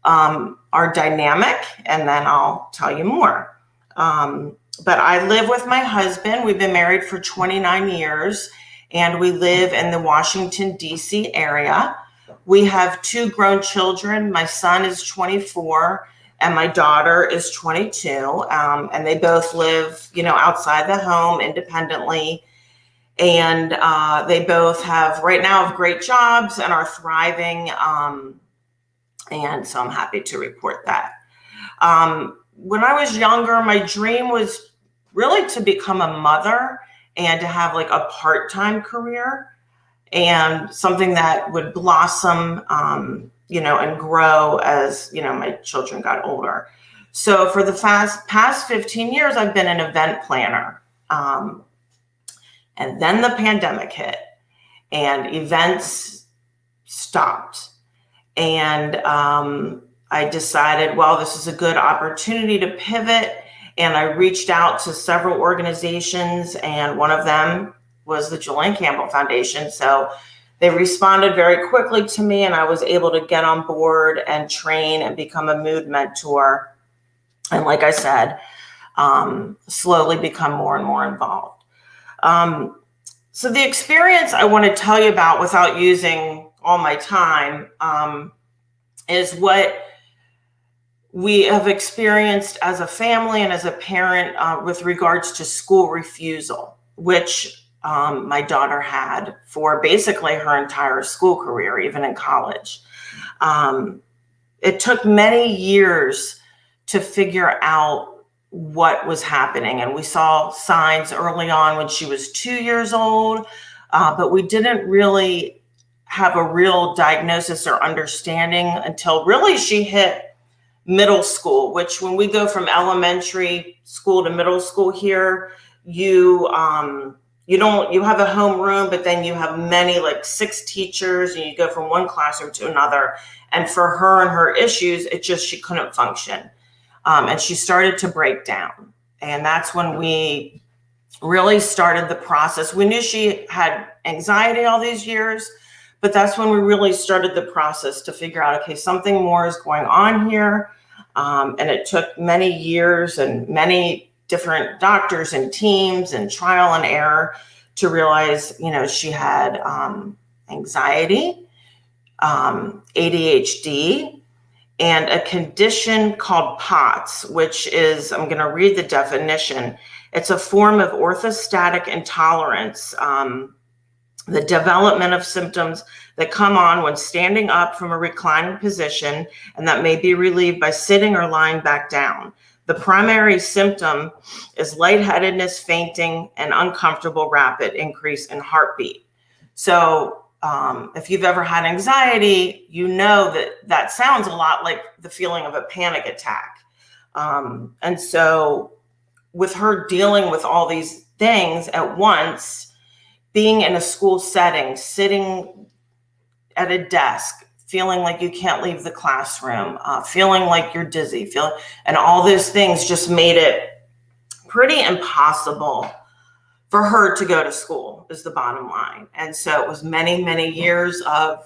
our dynamic, and then I'll tell you more. But I live with my husband. We've been married for 29 years, and we live in the Washington, D.C. area. We have 2 grown children. My son is 24 and my daughter is 22. And they both live, you know, outside the home independently. And they both have great jobs and are thriving. And so I'm happy to report that. When I was younger, my dream was really to become a mother and to have like a part-time career and something that would blossom, you know, and grow as, you know, my children got older. So for the past 15 years, I've been an event planner. And then the pandemic hit and events stopped. And I decided, well, this is a good opportunity to pivot. And I reached out to several organizations, and one of them was the Julian Campbell Foundation. So they responded very quickly to me, and I was able to get on board and train and become a mood mentor. And like I said, slowly become more and more involved. So the experience I want to tell you about without using all my time is what we have experienced as a family and as a parent with regards to school refusal, which my daughter had for basically her entire school career, even in college. It took many years to figure out what was happening. And we saw signs early on when she was 2 years old, but we didn't really have a real diagnosis or understanding until really she hit middle school, which when we go from elementary school to middle school here, you have a homeroom, but then you have many, like 6 teachers, and you go from one classroom to another. And for her and her issues, she couldn't function. And she started to break down. And that's when we really started the process. We knew she had anxiety all these years, but that's when we really started the process to figure out, okay, something more is going on here. And it took many years and many different doctors and teams and trial and error to realize, you know, she had anxiety, ADHD, and a condition called POTS, which is, I'm going to read the definition. It's a form of orthostatic intolerance, the development of symptoms that come on when standing up from a reclining position, and that may be relieved by sitting or lying back down. The primary symptom is lightheadedness, fainting, and uncomfortable rapid increase in heartbeat. So if you've ever had anxiety, you know that sounds a lot like the feeling of a panic attack. And so with her dealing with all these things at once, being in a school setting, sitting at a desk, feeling like you can't leave the classroom, feeling like you're dizzy, and all those things just made it pretty impossible for her to go to school, is the bottom line. And so it was many, many years of,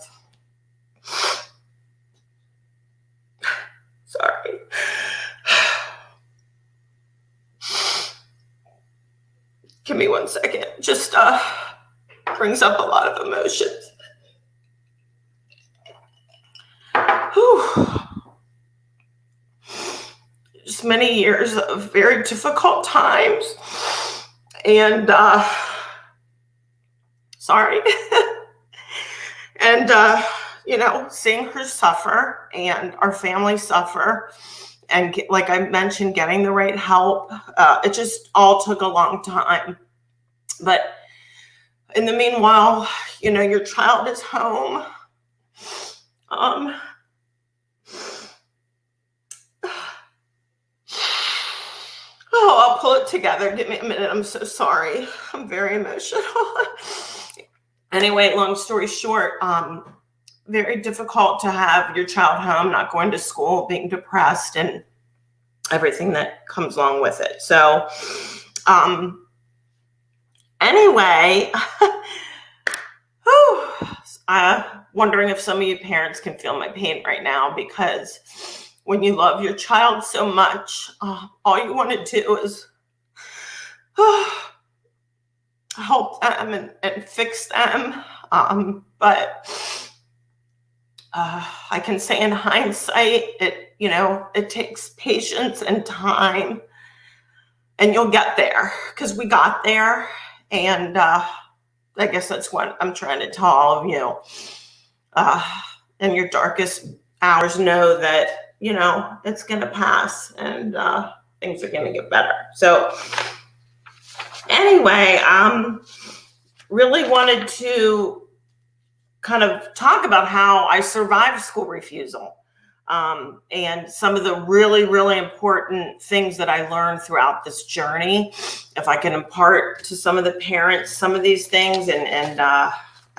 sorry. Give me 1 second. Just brings up a lot of emotions. Whew. Just many years of very difficult times. And sorry. And, you know, seeing her suffer and our family suffer. And like I mentioned, getting the right help, it just all took a long time. But in the meanwhile, your child is home. Oh, I'll pull it together. Give me a minute. I'm so sorry. I'm very emotional. Anyway, long story short, very difficult to have your child home, not going to school, being depressed, and everything that comes along with it. So, anyway, wondering if some of you parents can feel my pain right now, because when you love your child so much, all you want to do is help them and fix them. But I can say in hindsight, it takes patience and time, and you'll get there, because we got there. And I guess that's what I'm trying to tell all of you. In your darkest hours, know that, it's going to pass, and things are going to get better. So anyway, really wanted to kind of talk about how I survived school refusal, and some of the really, really important things that I learned throughout this journey. If I can impart to some of the parents some of these things, and I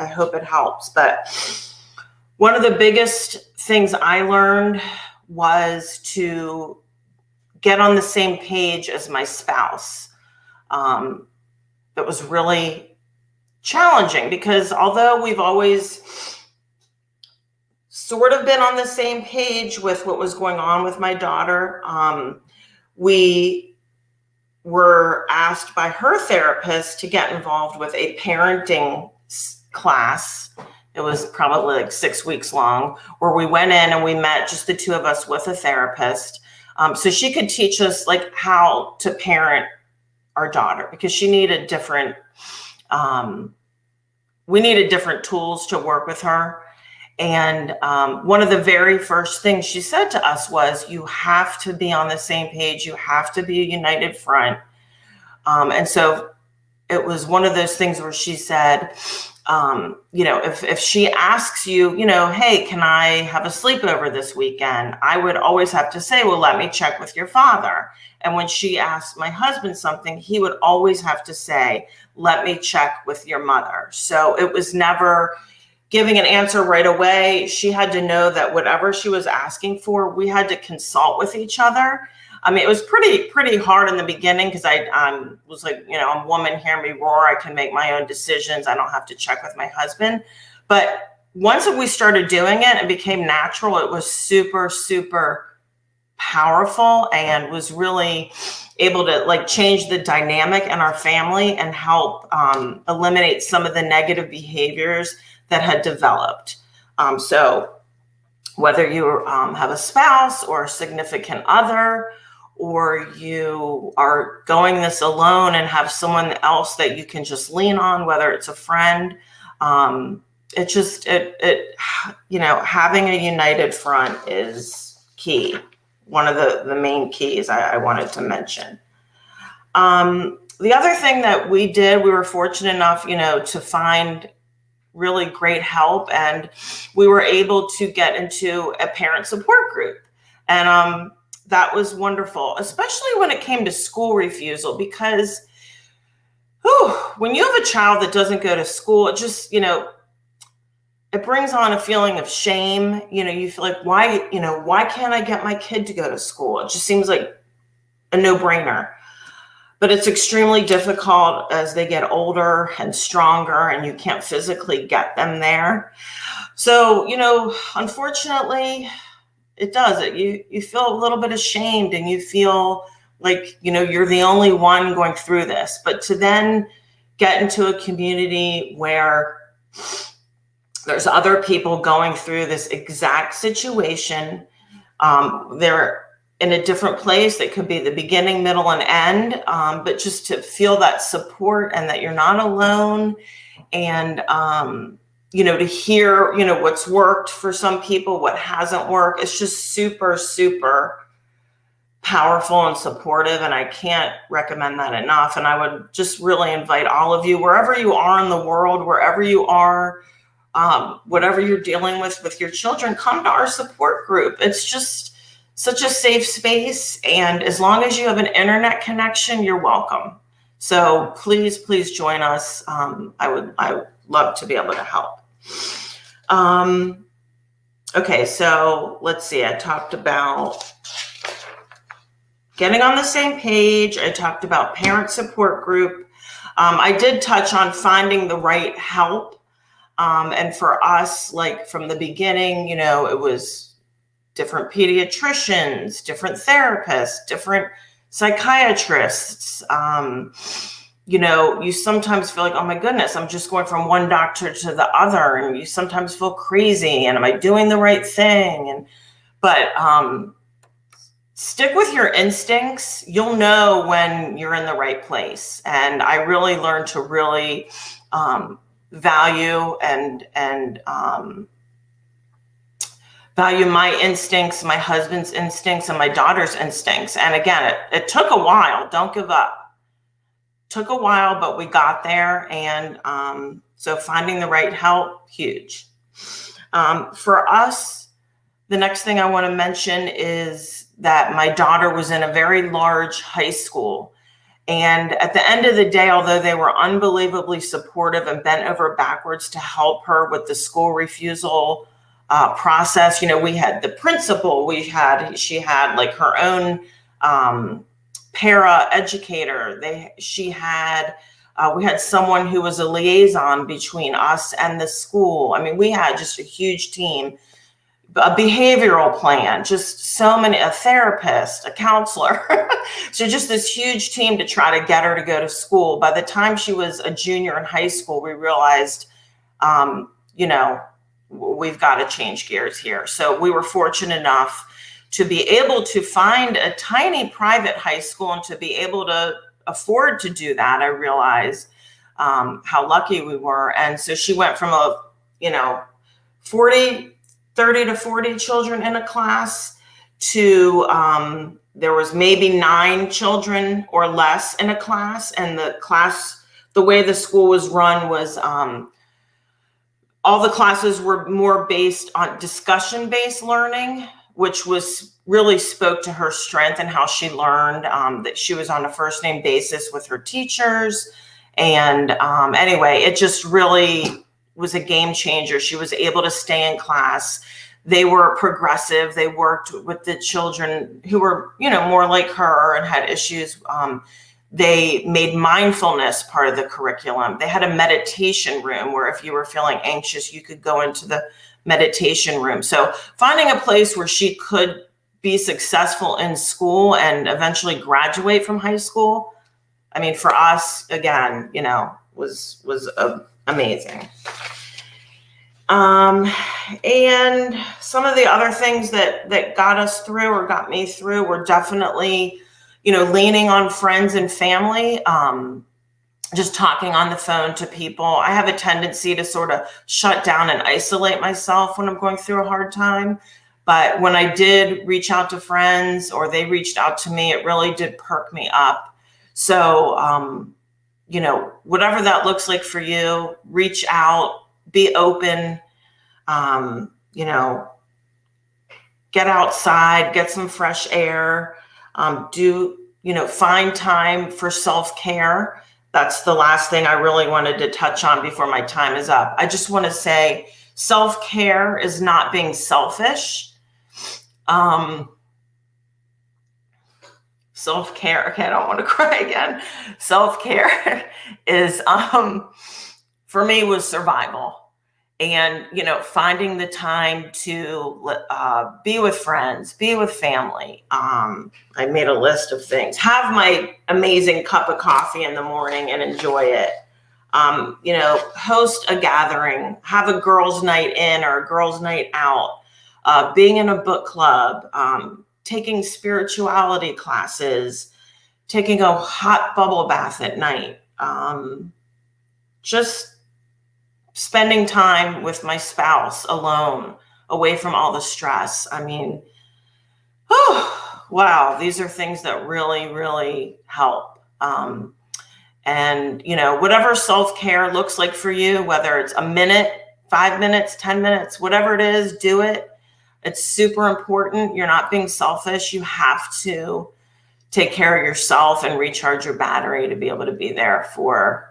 hope it helps. But one of the biggest things I learned was to get on the same page as my spouse. That was really challenging, because although we've always sort of been on the same page with what was going on with my daughter, we were asked by her therapist to get involved with a parenting class. It was probably like 6 weeks long, where we went in and we met, just the two of us, with a therapist, so she could teach us like how to parent our daughter, because she needed different, we needed different tools to work with her. And one of the very first things she said to us was, you have to be on the same page. You have to be a united front. And so it was one of those things where she said, if she asks you, hey, can I have a sleepover this weekend? I would always have to say, well, let me check with your father. And when she asked my husband something, he would always have to say, let me check with your mother. So it was never giving an answer right away. She had to know that whatever she was asking for, we had to consult with each other. I mean, it was pretty hard in the beginning, because I was like, I'm a woman, hear me roar. I can make my own decisions. I don't have to check with my husband. But once we started doing it, it became natural. It was super, super powerful, and was really able to like change the dynamic in our family and help eliminate some of the negative behaviors that had developed. So whether you have a spouse or a significant other, or you are going this alone and have someone else that you can just lean on, whether it's a friend, having a united front is key. One of the main keys I wanted to mention. The other thing that we did, we were fortunate enough, to find really great help, and we were able to get into a parent support group. And that was wonderful, especially when it came to school refusal, because when you have a child that doesn't go to school, it just, it brings on a feeling of shame. You feel like, why can't I get my kid to go to school? It just seems like a no-brainer. But it's extremely difficult as they get older and stronger, and you can't physically get them there. So, unfortunately, it does. You feel a little bit ashamed, and you feel like, you're the only one going through this. But to then get into a community where there's other people going through this exact situation, they're in a different place. It could be the beginning, middle, and end, but just to feel that support and that you're not alone, and to hear, what's worked for some people, what hasn't worked. It's just super, super powerful and supportive, and I can't recommend that enough. And I would just really invite all of you, wherever you are in the world, wherever you are, whatever you're dealing with your children, come to our support group. It's just such a safe space, and as long as you have an internet connection, you're welcome. So please join us. I would love to be able to help. Okay, so let's see. I talked about getting on the same page. I talked about parent support group. I did touch on finding the right help. And for us, like from the beginning, you know, it was different pediatricians, different therapists, different psychiatrists. You know, you sometimes feel like, oh my goodness, I'm just going from one doctor to the other. And you sometimes feel crazy. And am I doing the right thing? But stick with your instincts. You'll know when you're in the right place. And I really learned to really value and value my instincts, my husband's instincts, and my daughter's instincts. And again, it took a while. Don't give up. Took a while, but we got there. And so finding the right help, huge. For us, the next thing I want to mention is that my daughter was in a very large high school. And at the end of the day, although they were unbelievably supportive and bent over backwards to help her with the school refusal process, you know, we had the principal, she had like her own para educator. We had someone who was a liaison between us and the school. I mean, we had just a huge team, a behavioral plan, just so many, a therapist, a counselor. So just this huge team to try to get her to go to school. By the time she was a junior in high school, we realized, you know, we've got to change gears here. So we were fortunate enough to be able to find a tiny private high school and to be able to afford to do that. I realized how lucky we were. And so she went from 30 to 40 children in a class to there was maybe 9 children or less in a class. And the way the school was run was all the classes were more based on discussion-based learning, which really spoke to her strength and how she learned, that she was on a first name basis with her teachers. And anyway, it just really was a game changer. She was able to stay in class. They were progressive. They worked with the children who were, you know, more like her and had issues. They made mindfulness part of the curriculum. They had a meditation room where if you were feeling anxious, you could go into the meditation room. So finding a place where she could be successful in school and eventually graduate from high school, I mean, for us, again, you know, was amazing. And some of the other things that got us through or got me through were definitely, you know, leaning on friends and family, just talking on the phone to people. I have a tendency to sort of shut down and isolate myself when I'm going through a hard time. But when I did reach out to friends or they reached out to me, it really did perk me up. So, you know, whatever that looks like for you, reach out, be open, you know, get outside, get some fresh air, find time for self-care. That's the last thing I really wanted to touch on before my time is up. I just want to say self-care is not being selfish. Self-care, okay, I don't want to cry again. Self-care is, for me, was survival. And, you know, finding the time to be with friends, be with family. I made a list of things. Have my amazing cup of coffee in the morning and enjoy it. You know, host a gathering, have a girls' night in or a girls' night out. Being in a book club, taking spirituality classes, taking a hot bubble bath at night. Just spending time with my spouse alone, away from all the stress. I mean, wow, these are things that really, really help. And, you know, whatever self-care looks like for you, whether it's a minute, 5 minutes, 10 minutes, whatever it is, do it. It's super important. You're not being selfish. You have to take care of yourself and recharge your battery to be able to be there for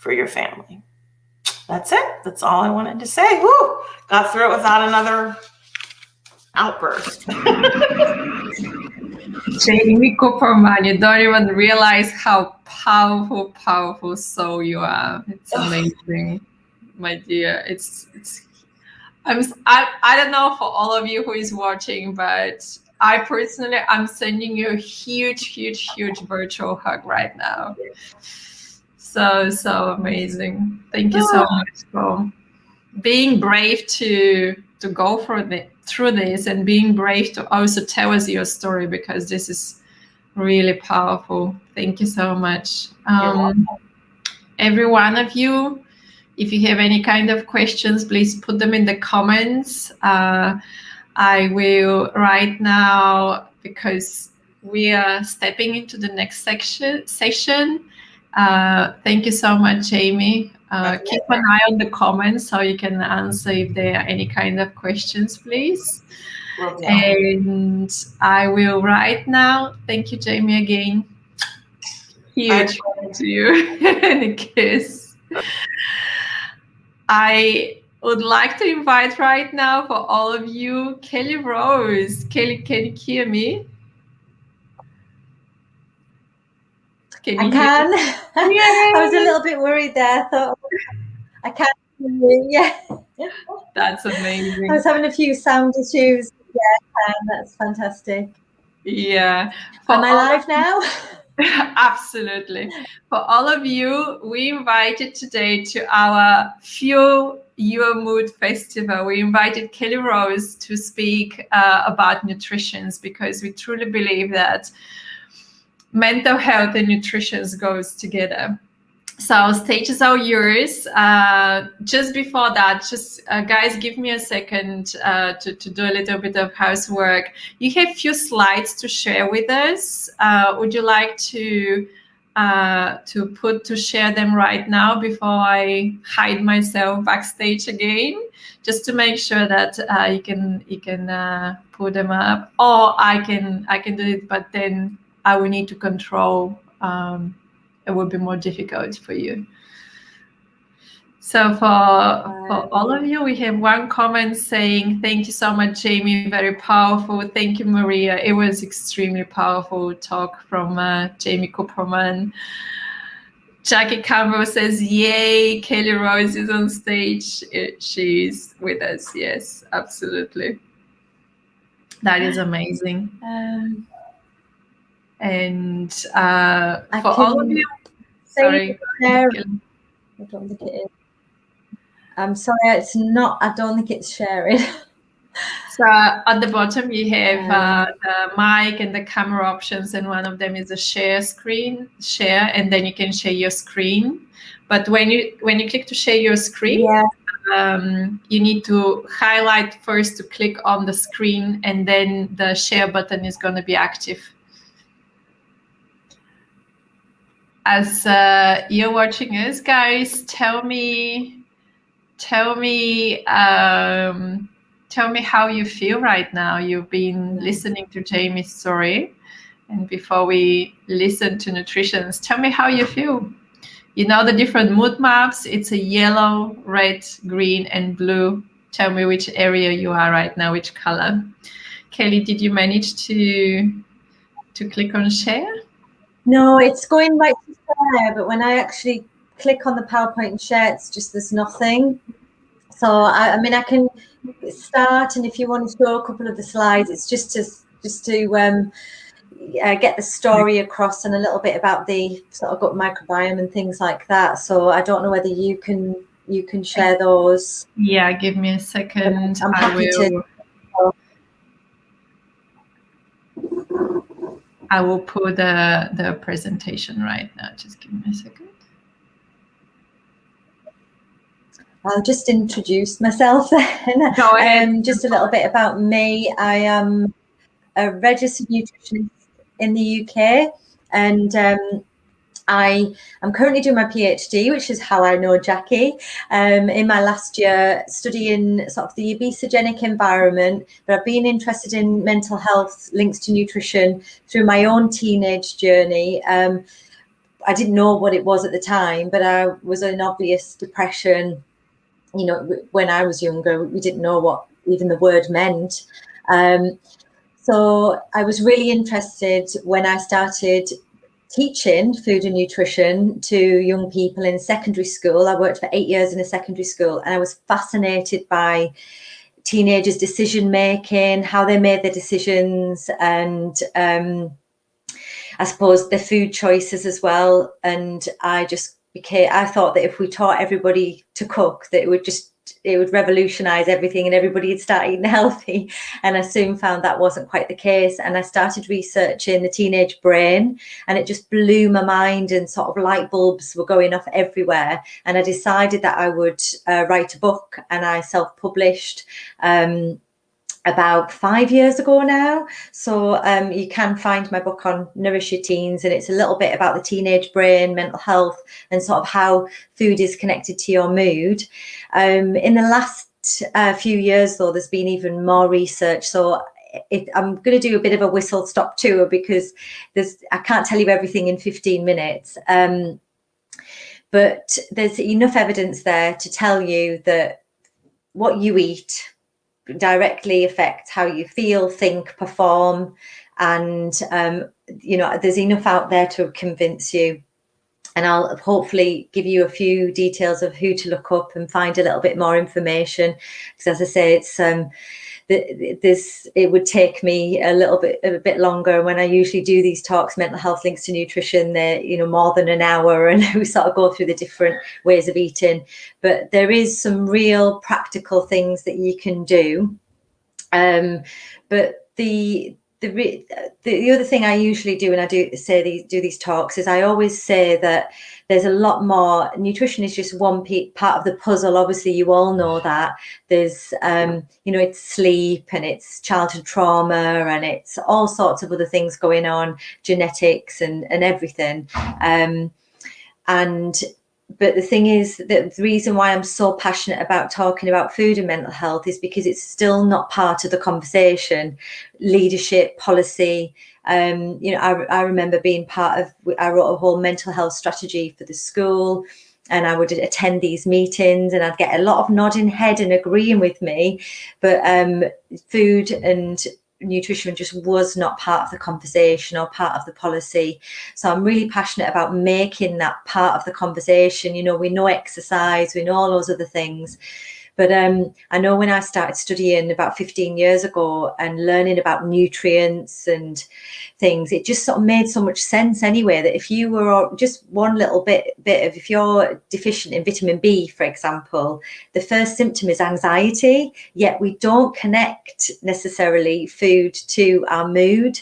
your family. That's it. That's all I wanted to say. Woo! Got through it without another outburst. Jamie Cooperman, you don't even realize how powerful soul you are. It's amazing, my dear. I don't know for all of you who is watching, but I personally, I'm sending you a huge virtual hug right now. So amazing. Thank you so much for being brave to go through this, and being brave to also tell us your story, because this is really powerful. Thank you so much. Every one of you, if you have any kind of questions, please put them in the comments. I will right now, because we are stepping into the next session. Thank you so much, Jamie. Keep an eye on the comments so you can answer if there are any kind of questions, please. And I will right now. Thank you, Jamie, again. Huge to you and a kiss. I would like to invite right now for all of you, Kelly Rose. Kelly, can you hear me? I can. I was a little bit worried there. I thought, I can't hear you. Yeah. That's amazing. I was having a few sound issues. Yeah, that's fantastic. Yeah. Am I live now? Absolutely. For all of you, we invited today to our Fuel Your Mood Festival. We invited Kelly Rose to speak about nutrition, because we truly believe that mental health and nutrition goes together. So stage is all yours. Just before that, guys, give me a second to do a little bit of housework. You have a few slides to share with us. Would you like to share them right now before I hide myself backstage again, just to make sure that you can put them up, or I can do it, but then I will need to control. It will be more difficult for you. So for all of you, we have one comment saying, thank you so much, Jamie, very powerful. Thank you, Maria. It was extremely powerful talk from Jamie Cooperman. Jackie Campbell says, yay, Kelly Rose is on stage. She's with us. Yes, absolutely. That is amazing. And for all of you, sorry. I don't think it is. I'm sorry, it's not. I don't think it's sharing. So at the bottom you have the mic and the camera options, and one of them is a share, and then you can share your screen. But when you click to share your screen, you need to highlight first to click on the screen, and then the share button is going to be active. As you're watching us, guys, tell me how you feel right now. You've been listening to Jamie's story, and before we listen to nutrition, tell me how you feel. You know the different mood maps. It's a yellow, red, green, and blue. Tell me which area you are right now, which color. Kelly, did you manage to click on share? No, it's going right to share, but when I actually click on the PowerPoint and share, it's just there's nothing. So I mean, I can start, and if you want to show a couple of the slides, it's just to get the story across and a little bit about the sort of gut microbiome and things like that. So I don't know whether you can share those. Yeah, give me a second. I'm happy I will put the presentation right now. Just give me a second. I'll just introduce myself then. Go ahead. Just a little bit about me. I am a registered nutritionist in the UK, and I am currently doing my PhD, which is how I know Jackie, in my last year studying sort of the obesogenic environment. But I've been interested in mental health links to nutrition through my own teenage journey. I didn't know what it was at the time, but I was in obvious depression. You know, when I was younger, we didn't know what even the word meant. So I was really interested when I started teaching food and nutrition to young people in secondary school. I worked for 8 years in a secondary school, and I was fascinated by teenagers' decision making, how they made their decisions, and I suppose their food choices as well. And I thought that if we taught everybody to cook, that it would revolutionize everything and everybody would start eating healthy. And I soon found that wasn't quite the case. And I started researching the teenage brain, and it just blew my mind, and sort of light bulbs were going off everywhere. And I decided that I would write a book, and I self-published about 5 years ago now. So you can find my book on Nourish Your Teens, and it's a little bit about the teenage brain, mental health, and sort of how food is connected to your mood. In the last few years, though, there's been even more research. So I'm going to do a bit of a whistle-stop tour, because I can't tell you everything in 15 minutes. But there's enough evidence there to tell you that what you eat directly affects how you feel, think, perform, and there's enough out there to convince you. And I'll hopefully give you a few details of who to look up and find a little bit more information, because, as I say, it would take me a bit longer. When I usually do these talks, mental health links to nutrition, they're more than an hour, and we sort of go through the different ways of eating. But there is some real practical things that you can do. But the other thing I usually do when I do these talks is I always say that there's a lot more. Nutrition is just one part of the puzzle. Obviously, you all know that. There's, it's sleep, and it's childhood trauma, and it's all sorts of other things going on, genetics and everything. But the thing is that the reason why I'm so passionate about talking about food and mental health is because it's still not part of the conversation. Leadership, policy. I remember being I wrote a whole mental health strategy for the school, and I would attend these meetings, and I'd get a lot of nodding head and agreeing with me. But food and nutrition just was not part of the conversation or part of the policy. So I'm really passionate about making that part of the conversation. We know exercise, we know all those other things. But I know when I started studying about 15 years ago and learning about nutrients and things, it just sort of made so much sense anyway, that if you were just one little bit of, if you're deficient in vitamin B, for example, the first symptom is anxiety, yet we don't connect necessarily food to our mood.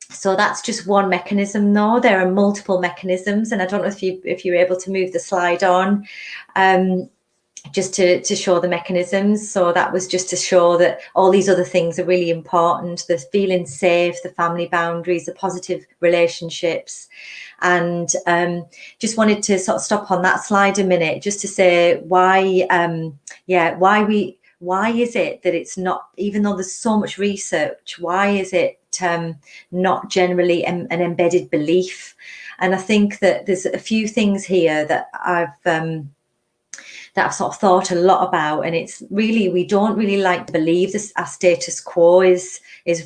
So that's just one mechanism, though. There are multiple mechanisms, and I don't know if you're able to move the slide on. Just to show the mechanisms. So that was just to show that all these other things are really important. The feeling safe, the family boundaries, the positive relationships. And just wanted to sort of stop on that slide a minute, just to say why is it that it's not, even though there's so much research, why is it not generally an embedded belief? And I think that there's a few things here that I've sort of thought a lot about, and it's really, we don't really like to believe this, our status quo is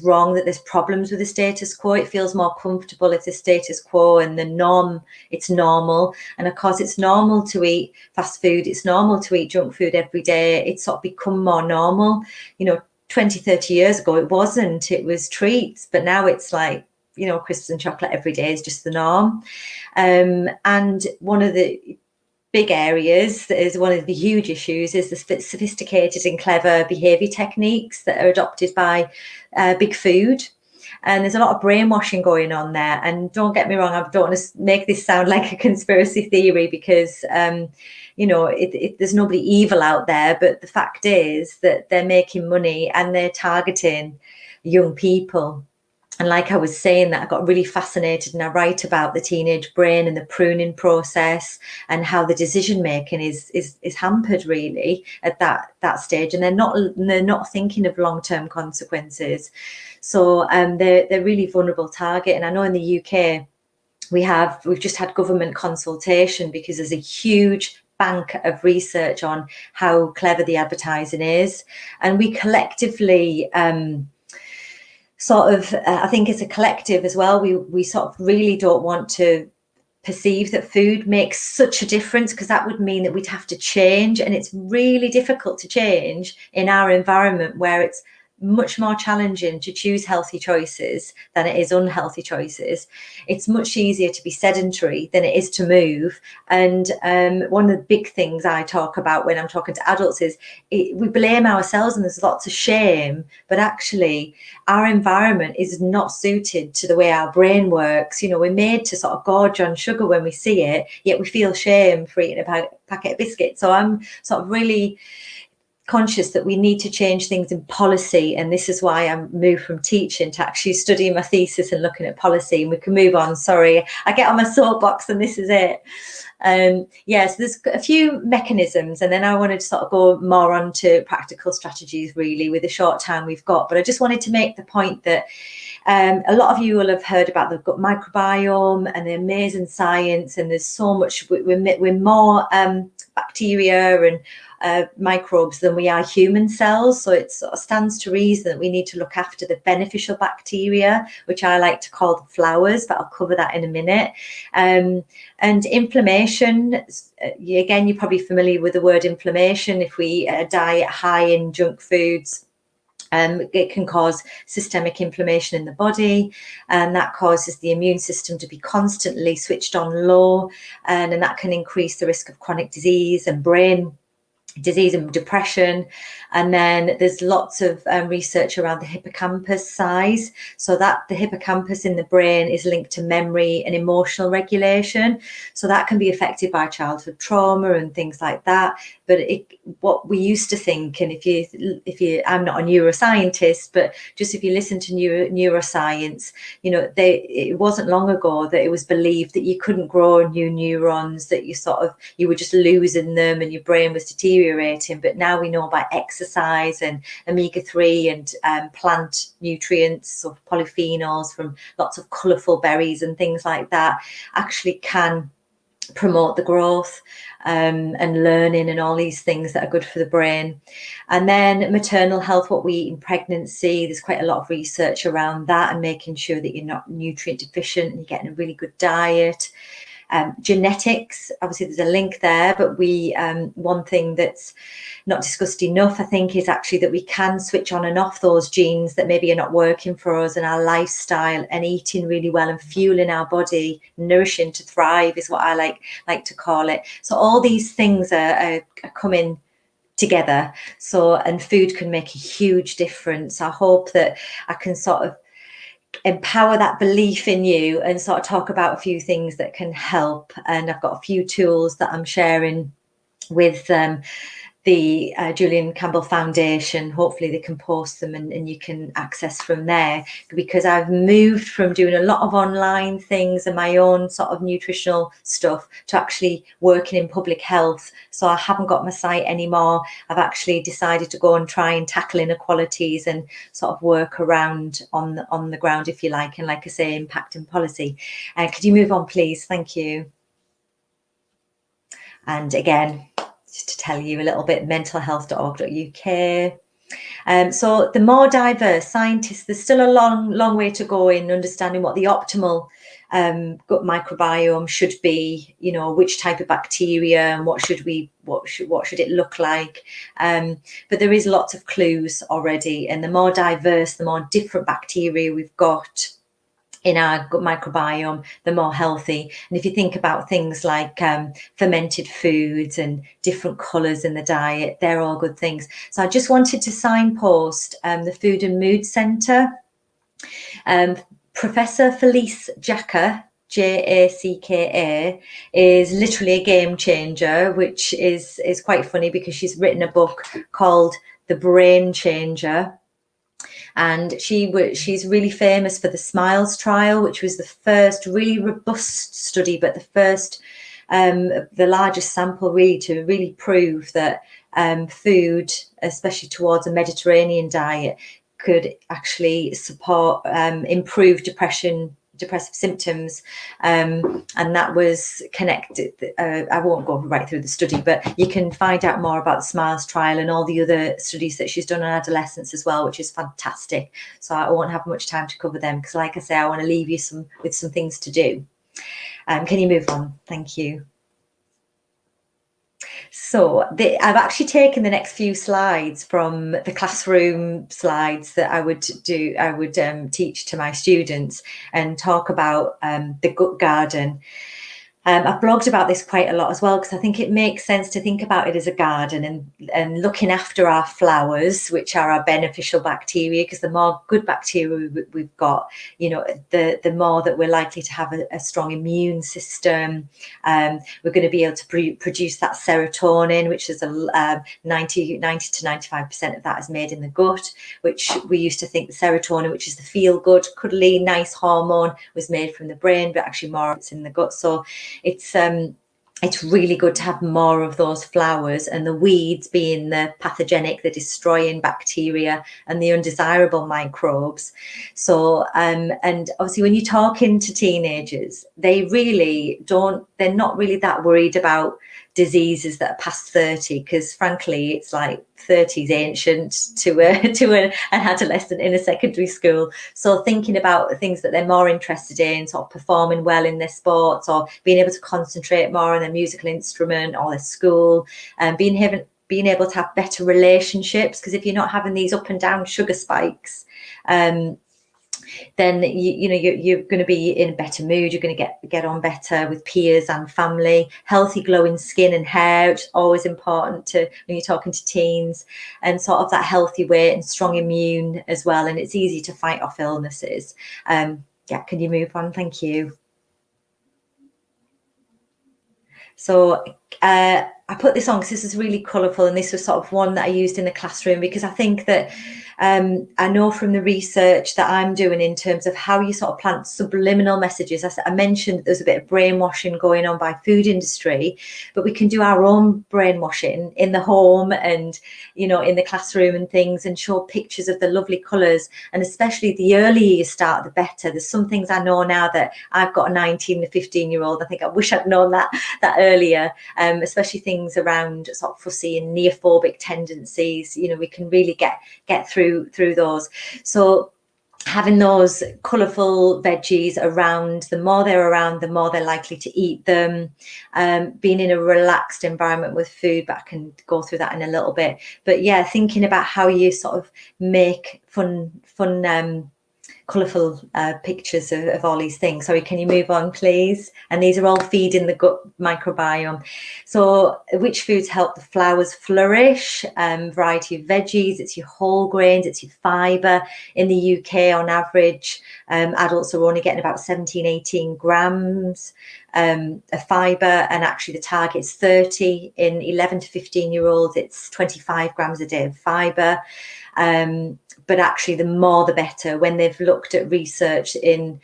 wrong, that there's problems with the status quo. It feels more comfortable if the status quo and the norm, it's normal. And of course, it's normal to eat fast food, it's normal to eat junk food every day. It's sort of become more normal. 20, 30 years ago, it wasn't, it was treats, but now it's like, crisps and chocolate every day is just the norm. And one of the big areas, that is one of the huge issues, is the sophisticated and clever behaviour techniques that are adopted by big food. And there's a lot of brainwashing going on there. And don't get me wrong, I don't want to make this sound like a conspiracy theory, because there's nobody evil out there. But the fact is that they're making money and they're targeting young people. And like I was saying, that I got really fascinated, and I write about the teenage brain and the pruning process and how the decision making is hampered really at that stage, and they're not thinking of long-term consequences. So they're really vulnerable target. And I know in the UK we've just had government consultation because there's a huge bank of research on how clever the advertising is, and we collectively I think as a collective as well, we sort of really don't want to perceive that food makes such a difference, because that would mean that we'd have to change, and it's really difficult to change in our environment where it's much more challenging to choose healthy choices than it is unhealthy choices. It's much easier to be sedentary than it is to move. And one of the big things I talk about when I'm talking to adults is we blame ourselves, and there's lots of shame, but actually our environment is not suited to the way our brain works. You know, we're made to sort of gorge on sugar when we see it, yet we feel shame for eating a packet of biscuits. So I'm sort of really conscious that we need to change things in policy, and this is why I moved from teaching to actually studying my thesis and looking at policy. And we can move on. Sorry, I get on my soapbox and this is it. So there's a few mechanisms, and then I wanted to sort of go more on to practical strategies really with the short time we've got. But I just wanted to make the point that a lot of you will have heard about the gut microbiome and the amazing science, and there's so much. We're more bacteria and microbes than we are human cells, so it sort of stands to reason that we need to look after the beneficial bacteria, which I like to call the flowers, but I'll cover that in a minute. And inflammation, again, you're probably familiar with the word inflammation. If we diet high in junk foods, it can cause systemic inflammation in the body, and that causes the immune system to be constantly switched on low, and that can increase the risk of chronic disease and brain disease and depression. And then there's lots of research around the hippocampus size, so that the hippocampus in the brain is linked to memory and emotional regulation, so that can be affected by childhood trauma and things like that. But what we used to think, and if you I'm not a neuroscientist, but just if you listen to neuroscience, you know, it wasn't long ago that it was believed that you couldn't grow new neurons, that you were just losing them and your brain was deteriorating. But now we know by exercise and omega-3 and plant nutrients, so polyphenols from lots of colourful berries and things like that, actually can promote the growth and learning and all these things that are good for the brain. And then maternal health, what we eat in pregnancy, there's quite a lot of research around that, and making sure that you're not nutrient deficient and you're getting a really good diet. Genetics, obviously there's a link there, but one thing that's not discussed enough, I think, is actually that we can switch on and off those genes that maybe are not working for us, and our lifestyle and eating really well and fueling our body, nourishing to thrive is what I like to call it. So all these things are coming together. And food can make a huge difference. I hope that I can sort of empower that belief in you and sort of talk about a few things that can help. And I've got a few tools that I'm sharing with the Julian Campbell Foundation. Hopefully they can post them and you can access from there, because I've moved from doing a lot of online things and my own sort of nutritional stuff to actually working in public health. So I haven't got my site anymore. I've actually decided to go and try and tackle inequalities and sort of work around on the ground, if you like, and like I say, impact and policy. Could you move on, please? Thank you. And again, just to tell you a little bit, mentalhealth.org.uk. So the more diverse scientists, there's still a long way to go in understanding what the optimal gut microbiome should be, you know, which type of bacteria and what should it look like. But there is lots of clues already, and the more diverse, the more different bacteria we've got in our gut microbiome, the more healthy. And if you think about things like fermented foods and different colours in the diet, they're all good things. So I just wanted to signpost the Food and Mood Centre. Professor Felice Jacka, Jacka, is literally a game changer, which is quite funny because she's written a book called The Brain Changer. And she's really famous for the SMILES trial, which was the first really robust study, but the first, the largest sample really to really prove that food, especially towards a Mediterranean diet, could actually support improve depressive symptoms, and that was connected. I won't go right through the study, but you can find out more about the SMILES trial and all the other studies that she's done on adolescents as well, which is fantastic. So I won't have much time to cover them because, like I say, I want to leave you with some things to do. Can you move on? Thank you. So I've actually taken the next few slides from the classroom slides that I would teach to my students and talk about the gut garden. I've blogged about this quite a lot as well, because I think it makes sense to think about it as a garden and looking after our flowers, which are our beneficial bacteria, because the more good bacteria we've got, you know, the more that we're likely to have a strong immune system. We're going to be able to produce that serotonin, which is 90 to 95% of that is made in the gut, which we used to think the serotonin, which is the feel good, cuddly, nice hormone, was made from the brain, but actually more it's in the gut. So it's really good to have more of those flowers, and the weeds being the pathogenic, the destroying bacteria and the undesirable microbes. So and obviously when you're talking to teenagers, they're not really that worried about diseases that are past 30, because frankly it's like 30 is ancient to an adolescent in a secondary school. So thinking about things that they're more interested in, sort of performing well in their sports, or being able to concentrate more on their musical instrument or their school, and being able to have better relationships, because if you're not having these up and down sugar spikes, then you're going to be in a better mood. You're going to get on better with peers and family. Healthy, glowing skin and hair, which is always important when you're talking to teens, and sort of that healthy weight and strong immune as well. And it's easy to fight off illnesses. Can you move on? Thank you. So I put this on because this is really colourful, and this was sort of one that I used in the classroom, because I think that I know from the research that I'm doing in terms of how you sort of plant subliminal messages. I mentioned there's a bit of brainwashing going on by food industry, but we can do our own brainwashing in the home and, you know, in the classroom and things, and show pictures of the lovely colours. And especially the earlier you start, the better. There's some things I know now that I've got a 19 to 15-year-old. I think I wish I'd known that earlier, especially things around sort of fussy and neophobic tendencies. You know, we can really get through those. So having those colourful veggies around, the more they're around, the more they're likely to eat them. Being in a relaxed environment with food, but I can go through that in a little bit. But yeah, thinking about how you sort of make fun colourful pictures of all these things. Sorry, can you move on, please? And these are all feeding the gut microbiome. So which foods help the flowers flourish? Variety of veggies, it's your whole grains, it's your fibre. In the UK, on average, adults are only getting about 17-18 grams of fibre, and actually the target's 30. In 11 to 15-year-olds, it's 25 grams a day of fibre. But actually the more the better. When they've looked at research in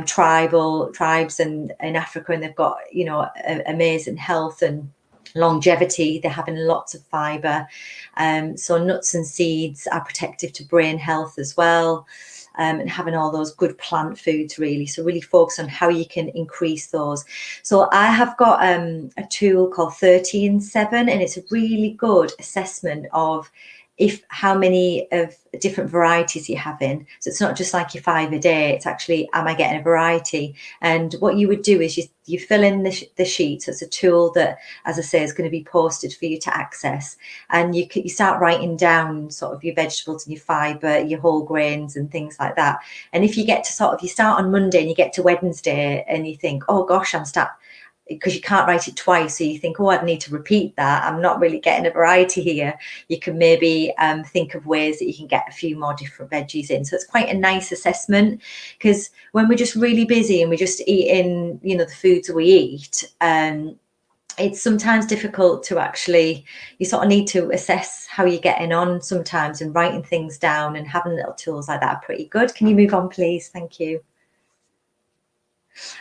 tribes and in Africa, and they've got, you know, amazing health and longevity, they're having lots of fibre. So nuts and seeds are protective to brain health as well, and having all those good plant foods really. So really focus on how you can increase those. So I have got a tool called 30-in-7, and it's a really good assessment of how many of different varieties you're having. So it's not just like your 5 a day, it's actually, am I getting a variety? And what you would do is you fill in the sheet. So it's a tool that, as I say, is going to be posted for you to access. And you start writing down sort of your vegetables and your fibre, your whole grains and things like that. And if you get to you start on Monday and you get to Wednesday and you think, oh gosh, because you can't write it twice, so you think, oh, I'd need to repeat that, I'm not really getting a variety here. You can maybe think of ways that you can get a few more different veggies in. So it's quite a nice assessment, because when we're just really busy and we're just eating, you know, the foods we eat, it's sometimes difficult to actually, you sort of need to assess how you're getting on sometimes, and writing things down and having little tools like that are pretty good. Can you move on, please? Thank you.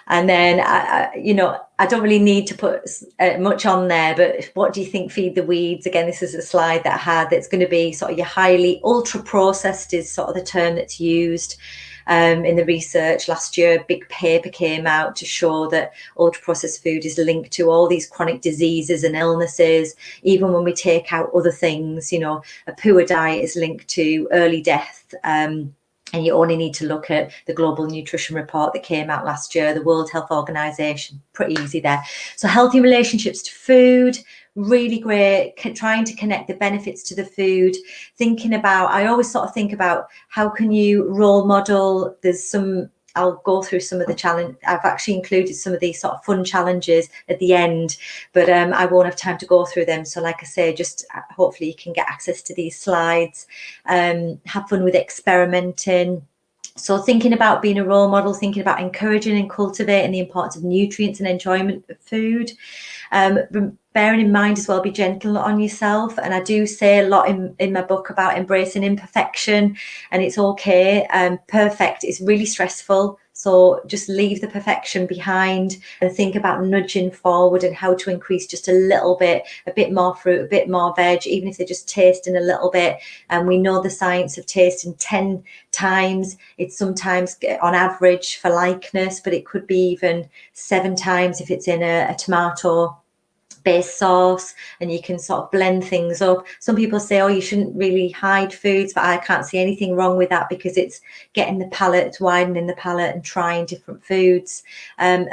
And then, I don't really need to put much on there, but what do you think feed the weeds? Again, this is a slide that I had that's going to be sort of your highly ultra processed is sort of the term that's used in the research. Last year, a big paper came out to show that ultra processed food is linked to all these chronic diseases and illnesses. Even when we take out other things, a poor diet is linked to early death. And you only need to look at the Global Nutrition Report that came out last year, the World Health Organization, pretty easy there. So healthy relationships to food, really great, trying to connect the benefits to the food, thinking about, I always sort of think about how can you role model, I'll go through some of the challenge. I've actually included some of these sort of fun challenges at the end, but I won't have time to go through them. So like I say, just hopefully you can get access to these slides, have fun with experimenting. So thinking about being a role model, thinking about encouraging and cultivating the importance of nutrients and enjoyment of food. Bearing in mind as well, be gentle on yourself. And I do say a lot in my book about embracing imperfection, and it's okay. Perfect is really stressful. So just leave the perfection behind and think about nudging forward and how to increase just a bit more fruit, a bit more veg, even if they're just tasting a little bit. And we know the science of tasting 10 times. It's sometimes on average for likeness, but it could be even 7 times if it's in a tomato based sauce, and you can sort of blend things up. Some people say, oh, you shouldn't really hide foods, but I can't see anything wrong with that, because it's getting the palate, widening the palate and trying different foods. And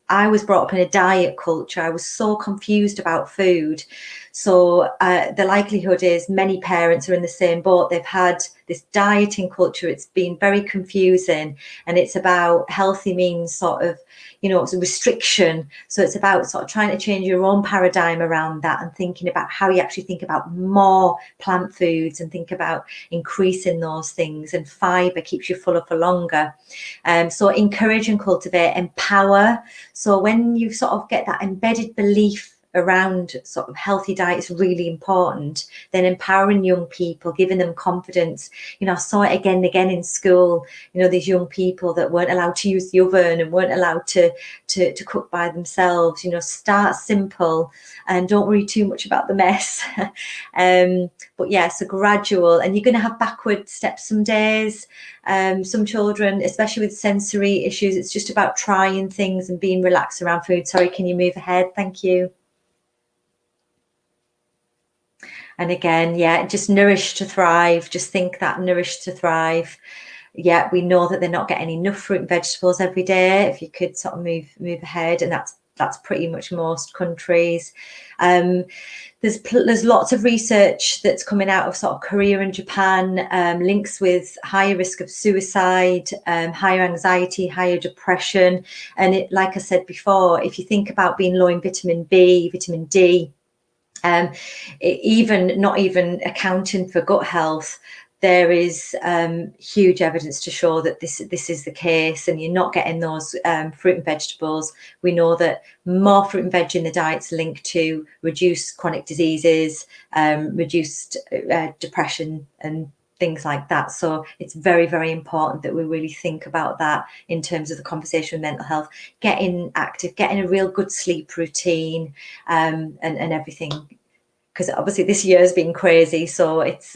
I was brought up in a diet culture. I was so confused about food. So the likelihood is many parents are in the same boat. They've had this dieting culture. It's been very confusing, and it's about healthy means sort of, it's a restriction. So it's about sort of trying to change your own paradigm around that, and thinking about how you actually think about more plant foods and think about increasing those things. And fiber keeps you fuller for longer. So encourage and cultivate, empower. So when you sort of get that embedded belief around sort of healthy diet is really important, then empowering young people, giving them confidence. I saw it again and again in school, these young people that weren't allowed to use the oven and weren't allowed to cook by themselves. Start simple and don't worry too much about the mess. But yeah, so gradual, and you're going to have backward steps some days. Some children, especially with sensory issues, it's just about trying things and being relaxed around food. Sorry, can you move ahead? Thank you. And again, yeah, just nourish to thrive. Just think that nourish to thrive. Yeah, we know that they're not getting enough fruit and vegetables every day. If you could sort of move ahead, and that's pretty much most countries. There's lots of research that's coming out of sort of Korea and Japan, links with higher risk of suicide, higher anxiety, higher depression. And it, like I said before, if you think about being low in vitamin B, vitamin D, not even accounting for gut health, there is huge evidence to show that this is the case, and you're not getting those fruit and vegetables. We know that more fruit and veg in the diet's linked to reduced chronic diseases, reduced depression and things like that. So it's very, very important that we really think about that in terms of the conversation with mental health, getting active, getting a real good sleep routine, and everything. Because obviously this year has been crazy, so it's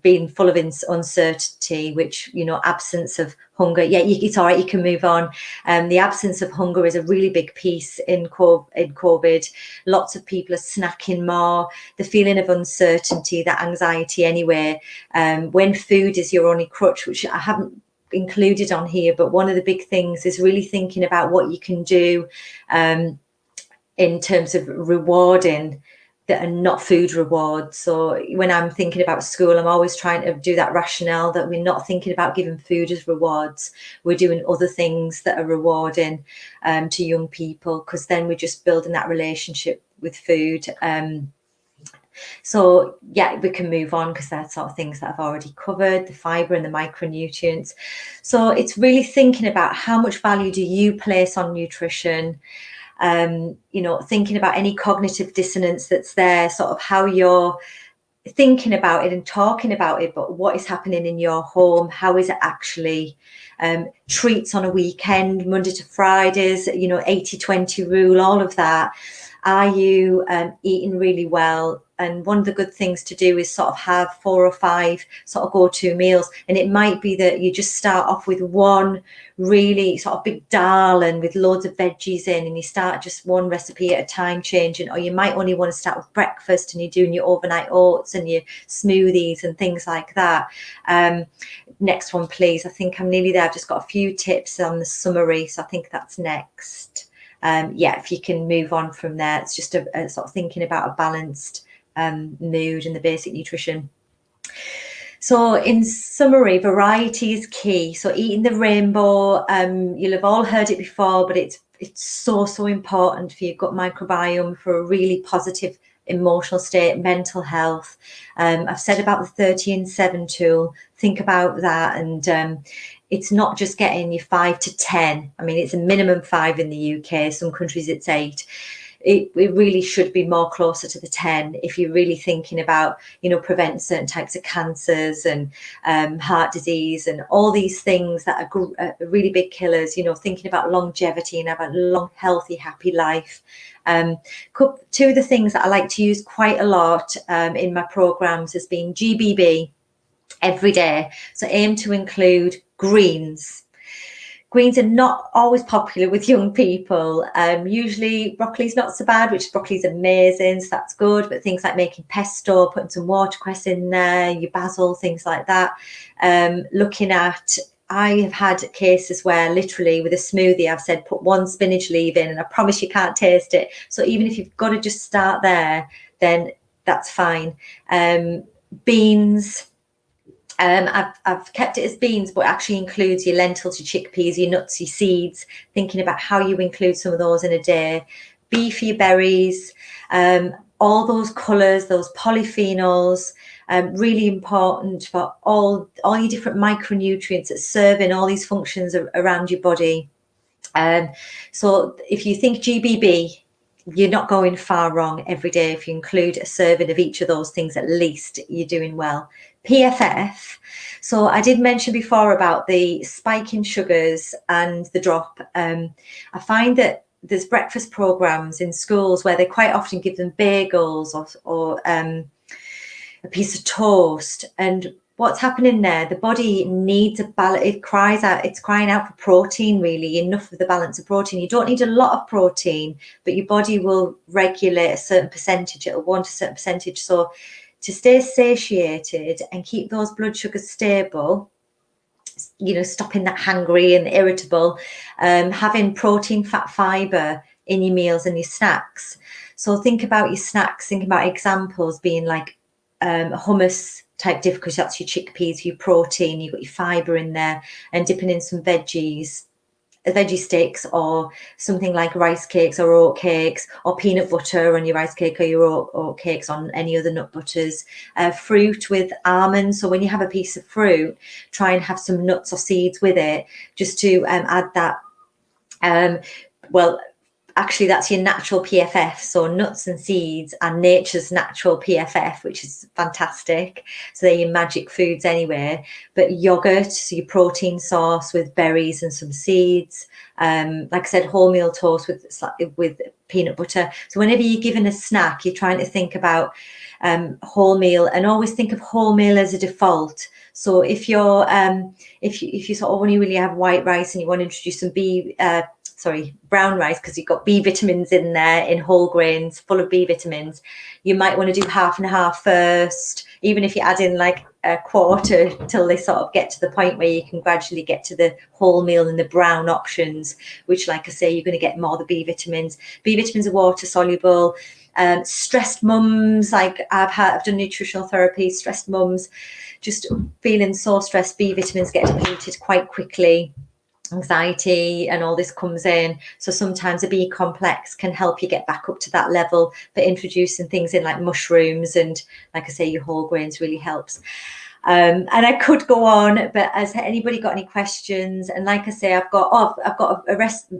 been full of uncertainty, which, absence of hunger. Yeah, it's all right, you can move on. The absence of hunger is a really big piece in COVID. Lots of people are snacking more. The feeling of uncertainty, that anxiety anyway. When food is your only crutch, which I haven't included on here, but one of the big things is really thinking about what you can do in terms of rewarding that are not food rewards. So when I'm thinking about school, I'm always trying to do that rationale that we're not thinking about giving food as rewards. We're doing other things that are rewarding to young people, because then we're just building that relationship with food. So yeah, we can move on, because that's sort of things that I've already covered, the fiber and the micronutrients. So it's really thinking about how much value do you place on nutrition. thinking about any cognitive dissonance that's there, sort of how you're thinking about it and talking about it, but what is happening in your home, how is it actually, treats on a weekend, Monday to Fridays, 80-20 rule, all of that. Are you eating really well? And one of the good things to do is sort of have 4 or 5 sort of go-to meals. And it might be that you just start off with one really sort of big dal and with loads of veggies in, and you start just one recipe at a time changing. Or you might only want to start with breakfast and you're doing your overnight oats and your smoothies and things like that. Next one, please. I think I'm nearly there. I've just got a few tips on the summary. So I think that's next. If you can move on from there, it's just a sort of thinking about a balanced mood and the basic nutrition. So in summary, variety is key. So eating the rainbow, you'll have all heard it before, but it's so important for your gut microbiome, for a really positive emotional state, mental health. I've said about the 30 and 7 tool. Think about that. And it's not just getting your 5 to 10. I mean, it's a minimum 5 in the UK. Some countries it's 8. It really should be more closer to the 10 if you're really thinking about, preventing certain types of cancers and heart disease and all these things that are really big killers, thinking about longevity and having a long, healthy, happy life. 2 of the things that I like to use quite a lot in my programs has been GBB every day. So aim to include greens. Greens are not always popular with young people. Usually broccoli's not so bad, which broccoli's amazing, so that's good. But things like making pesto, putting some watercress in there, your basil, things like that. Looking at, I have had cases where literally with a smoothie, I've said put 1 spinach leaf in, and I promise you can't taste it. So even if you've got to just start there, then that's fine. Beans. I've kept it as beans, but it actually includes your lentils, your chickpeas, your nuts, your seeds, thinking about how you include some of those in a day. B for your berries, all those colours, those polyphenols, really important for all your different micronutrients that serve in all these functions around your body. So if you think GBB, you're not going far wrong every day. If you include a serving of each of those things, at least you're doing well. PFF. So I did mention before about the spike in sugars and the drop. I find that there's breakfast programs in schools where they quite often give them bagels or a piece of toast. And what's happening there, the body needs a balance. It's crying out for protein, really, enough of the balance of protein. You don't need a lot of protein, but your body will regulate a certain percentage. It'll want a certain percentage. So to stay satiated and keep those blood sugars stable, stopping that hangry and irritable, having protein, fat, fiber in your meals and your snacks. So think about your snacks, think about examples being like hummus type dish, because that's your chickpeas, your protein, you've got your fiber in there, and dipping in some veggie sticks, or something like rice cakes or oat cakes, or peanut butter on your rice cake, or your oat cakes on any other nut butters. Fruit with almonds. So when you have a piece of fruit, try and have some nuts or seeds with it, just to add that. Actually, that's your natural PFF. So nuts and seeds are nature's natural PFF, which is fantastic. So they're your magic foods anyway. But yogurt, so your protein source with berries and some seeds. Like I said, wholemeal toast with peanut butter. So whenever you're given a snack, you're trying to think about wholemeal, and always think of wholemeal as a default. So if you're if you sort of only really have white rice and you want to introduce some brown rice, because you've got B vitamins in there, in whole grains, full of B vitamins, you might want to do half and half first, even if you add in like a quarter, till they sort of get to the point where you can gradually get to the wholemeal and the brown options, which, like I say, you're going to get more the B vitamins. B vitamins are water soluble. Stressed mums, like I've done nutritional therapy, stressed mums, just feeling so stressed, B vitamins get depleted quite quickly. Anxiety and all this comes in. So sometimes a B complex can help you get back up to that level, but introducing things in like mushrooms and, like I say, your whole grains really helps. And I could go on, but has anybody got any questions? And like I say, I've got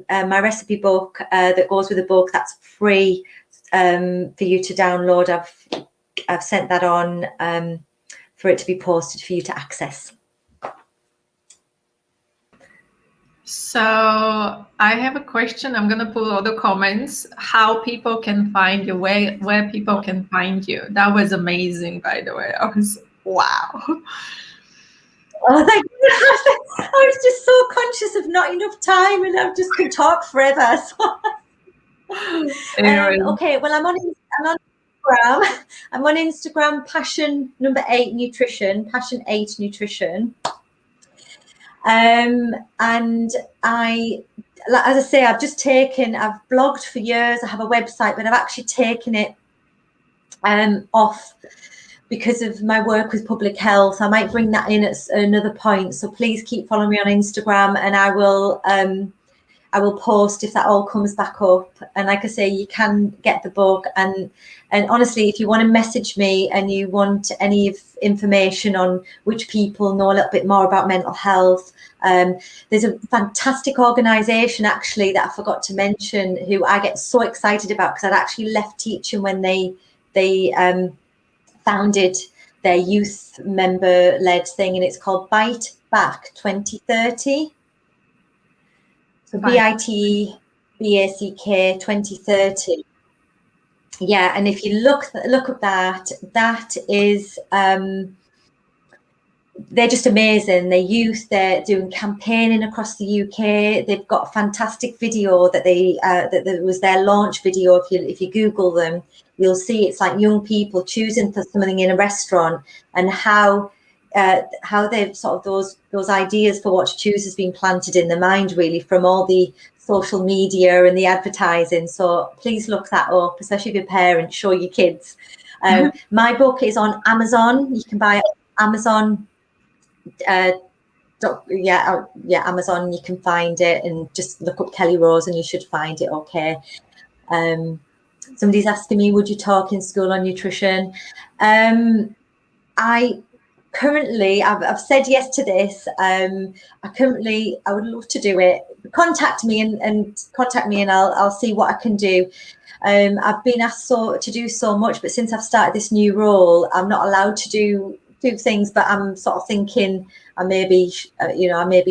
my recipe book that goes with the book. That's free for you to download. I've sent that on for it to be posted for you to access. So I have a question. I'm going to pull all the comments. How people can find you, where people can find you. That was amazing, by the way. I was, wow. Oh, thank you. I was just so conscious of not enough time, and I just could talk forever. So. Okay, well, I'm on Instagram. I'm on Instagram, Passion 8 Nutrition, Passion 8 Nutrition. And I, as I say, I've blogged for years. I have a website, but I've actually taken it off because of my work with public health. I might bring that in at another point. So please keep following me on Instagram, and I will post if that all comes back up. And like I say, you can get the book. And honestly, if you want to message me and you want any information on which people know a little bit more about mental health, there's a fantastic organisation actually that I forgot to mention, who I get so excited about, because I'd actually left teaching when they founded their youth member-led thing, and it's called Bite Back 2030. So BITEBACK 2030. Yeah, and if you look at that is they're just amazing. They're youth. They're doing campaigning across the UK. They've got a fantastic video that that was their launch video. If you Google them, you'll see it's like young people choosing for something in a restaurant, and how they've sort of those ideas for what to choose has been planted in their mind, really, from all the social media and the advertising. So please look that up, especially if you're parents, show your kids. My book is on Amazon. You can buy it on Amazon. Amazon, you can find it, and just look up Kelly Rose and you should find it. Okay. Somebody's asking me, would you talk in school on nutrition? I've said yes to this. I would love to do it. Contact me and I'll see what I can do. I've been asked to do so much, but since I've started this new role, I'm not allowed to do things, but I'm sort of thinking I maybe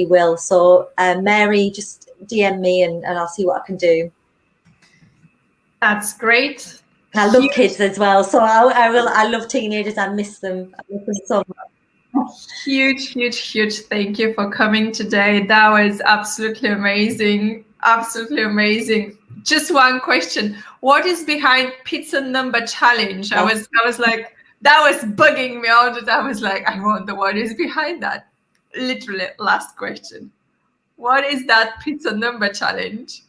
will. So Mary, just DM me and I'll see what I can do. That's great. I love kids as well, so I love teenagers. I miss them so much. Huge thank you for coming today. That was absolutely amazing. Just one question: what is behind pizza number challenge? I was like, that was bugging me all the time. I was like, I wonder what is behind that. Literally, last question: what is that pizza number challenge?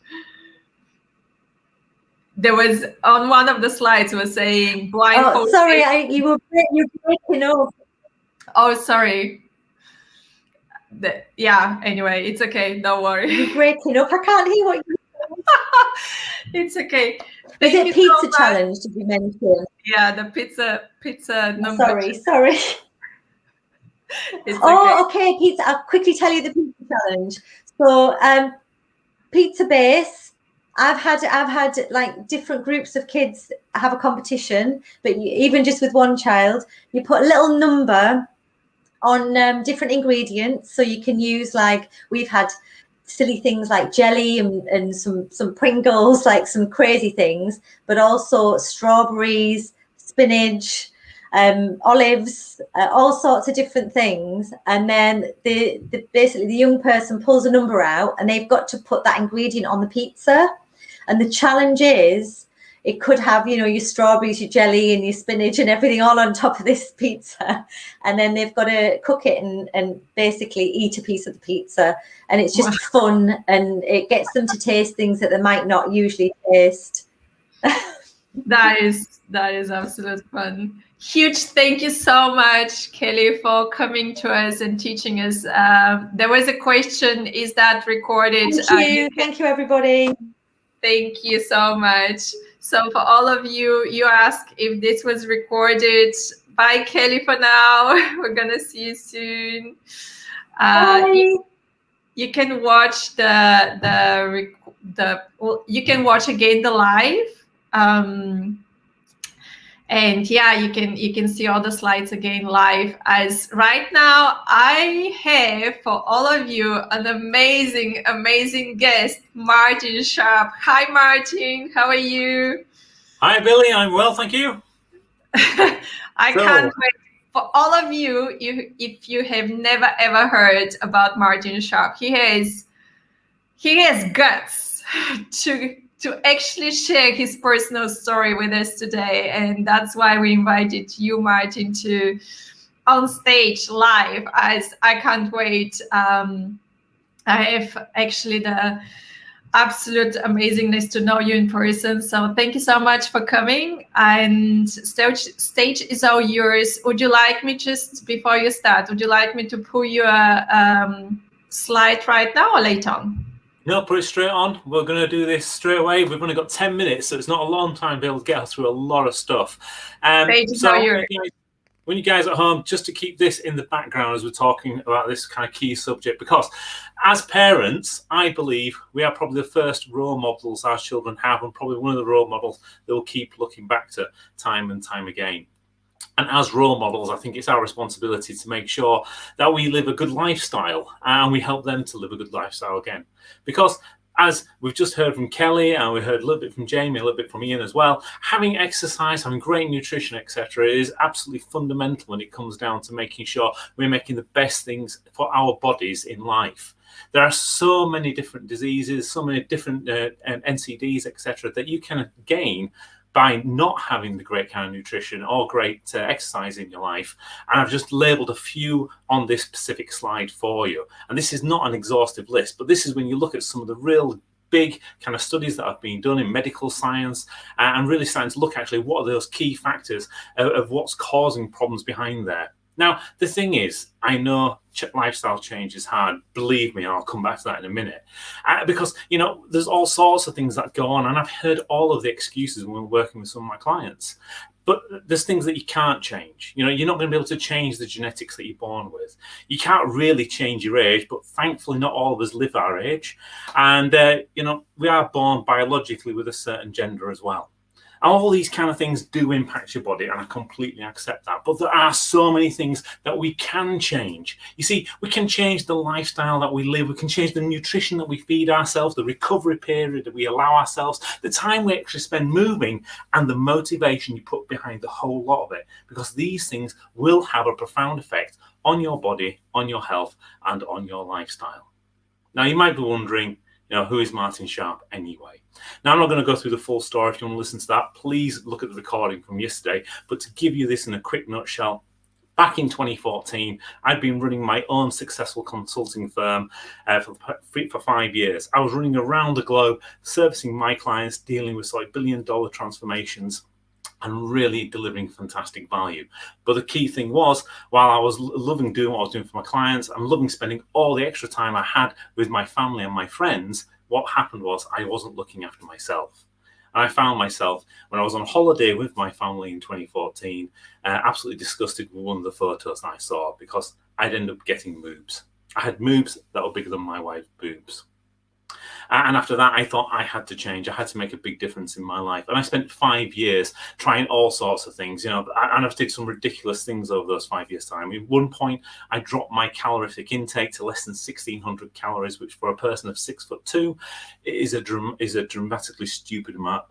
There was on one of the slides was saying blindfold. Oh, sorry, you're breaking up. Oh, sorry. Anyway, it's okay. Don't worry. You're breaking up. I can't hear what you're saying. It's okay. Is it pizza challenge to be mentioned? Yeah, the pizza number. Sorry. It's okay, pizza. I'll quickly tell you the pizza challenge. So, pizza base. I've had like different groups of kids have a competition, but even just with one child, you put a little number on different ingredients. So you can use, like, we've had silly things like jelly and some Pringles, like some crazy things, but also strawberries, spinach, olives, all sorts of different things. And then basically the young person pulls a number out, and they've got to put that ingredient on the pizza. And the challenge is, it could have, your strawberries, your jelly and your spinach and everything all on top of this pizza. And then they've got to cook it and basically eat a piece of the pizza. And it's just fun, and it gets them to taste things that they might not usually taste. That is absolute fun. Huge thank you so much, Kelly, for coming to us and teaching us. There was a question, is that recorded? Thank you, everybody. Thank you so much. So for all of you, you asked if this was recorded. Bye, Kelly, for now. We're going to see you soon. Bye. You can watch you can watch again the live. And yeah, you can see all the slides again live. As right now, I have for all of you an amazing guest, Martin Sharp. Hi, Martin. How are you? Hi, Billy. I'm well, thank you. Can't wait. For all of you, if you have never ever heard about Martin Sharp, he has guts to actually share his personal story with us today, and that's why we invited you, Martin, to on stage live. As I can't wait. I have actually the absolute amazingness to know you in person. So thank you so much for coming. And stage is all yours. Would you like me, just before you start, would you like me to pull you a slide right now or later on? No, put it straight on. We're going to do this straight away. We've only got 10 minutes, so it's not a long time to be able to get us through a lot of stuff. When you guys at home, just to keep this in the background as we're talking about this kind of key subject, because as parents, I believe we are probably the first role models our children have, and probably one of the role models they'll keep looking back to time and time again. And as role models, I think it's our responsibility to make sure that we live a good lifestyle and we help them to live a good lifestyle again. Because as we've just heard from Kelly, and we heard a little bit from Jamie, a little bit from Ian as well, having exercise, having great nutrition, etc., is absolutely fundamental when it comes down to making sure we're making the best things for our bodies in life. There are so many different diseases, so many different NCDs, etc., that you can gain by not having the great kind of nutrition or great exercise in your life. And I've just labeled a few on this specific slide for you. And this is not an exhaustive list, but this is when you look at some of the real big kind of studies that have been done in medical science and really starting to look actually what are those key factors of what's causing problems behind there. Now, the thing is, I know lifestyle change is hard. Believe me, I'll come back to that in a minute. Because, you know, there's all sorts of things that go on, and I've heard all of the excuses when we're working with some of my clients. But there's things that you can't change. You know, you're not going to be able to change the genetics that you're born with. You can't really change your age, but thankfully not all of us live our age. And, you know, we are born biologically with a certain gender as well. All these kind of things do impact your body, and I completely accept that. But there are so many things that we can change. You see, we can change the lifestyle that we live. We can change the nutrition that we feed ourselves, the recovery period that we allow ourselves, the time we actually spend moving, and the motivation you put behind the whole lot of it. Because these things will have a profound effect on your body, on your health, and on your lifestyle. Now, you might be wondering, you know, who is Martin Sharp anyway? Now, I'm not going to go through the full story. If you want to listen to that, please look at the recording from yesterday. But to give you this in a quick nutshell, back in 2014, I'd been running my own successful consulting firm for 5 years. I was running around the globe, servicing my clients, dealing with sort of billion-dollar transformations, and really delivering fantastic value. But the key thing was, while I was loving doing what I was doing for my clients, and loving spending all the extra time I had with my family and my friends, what happened was I wasn't looking after myself. And I found myself, when I was on holiday with my family in 2014, absolutely disgusted with one of the photos that I saw, because I'd end up getting boobs. I had boobs that were bigger than my wife's boobs. And after that, I thought I had to change. I had to make a big difference in my life. And I spent 5 years trying all sorts of things, you know, and I've did some ridiculous things over those 5 years' time. At one point, I dropped my calorific intake to less than 1,600 calories, which for a person of 6'2" is a dramatically stupid amount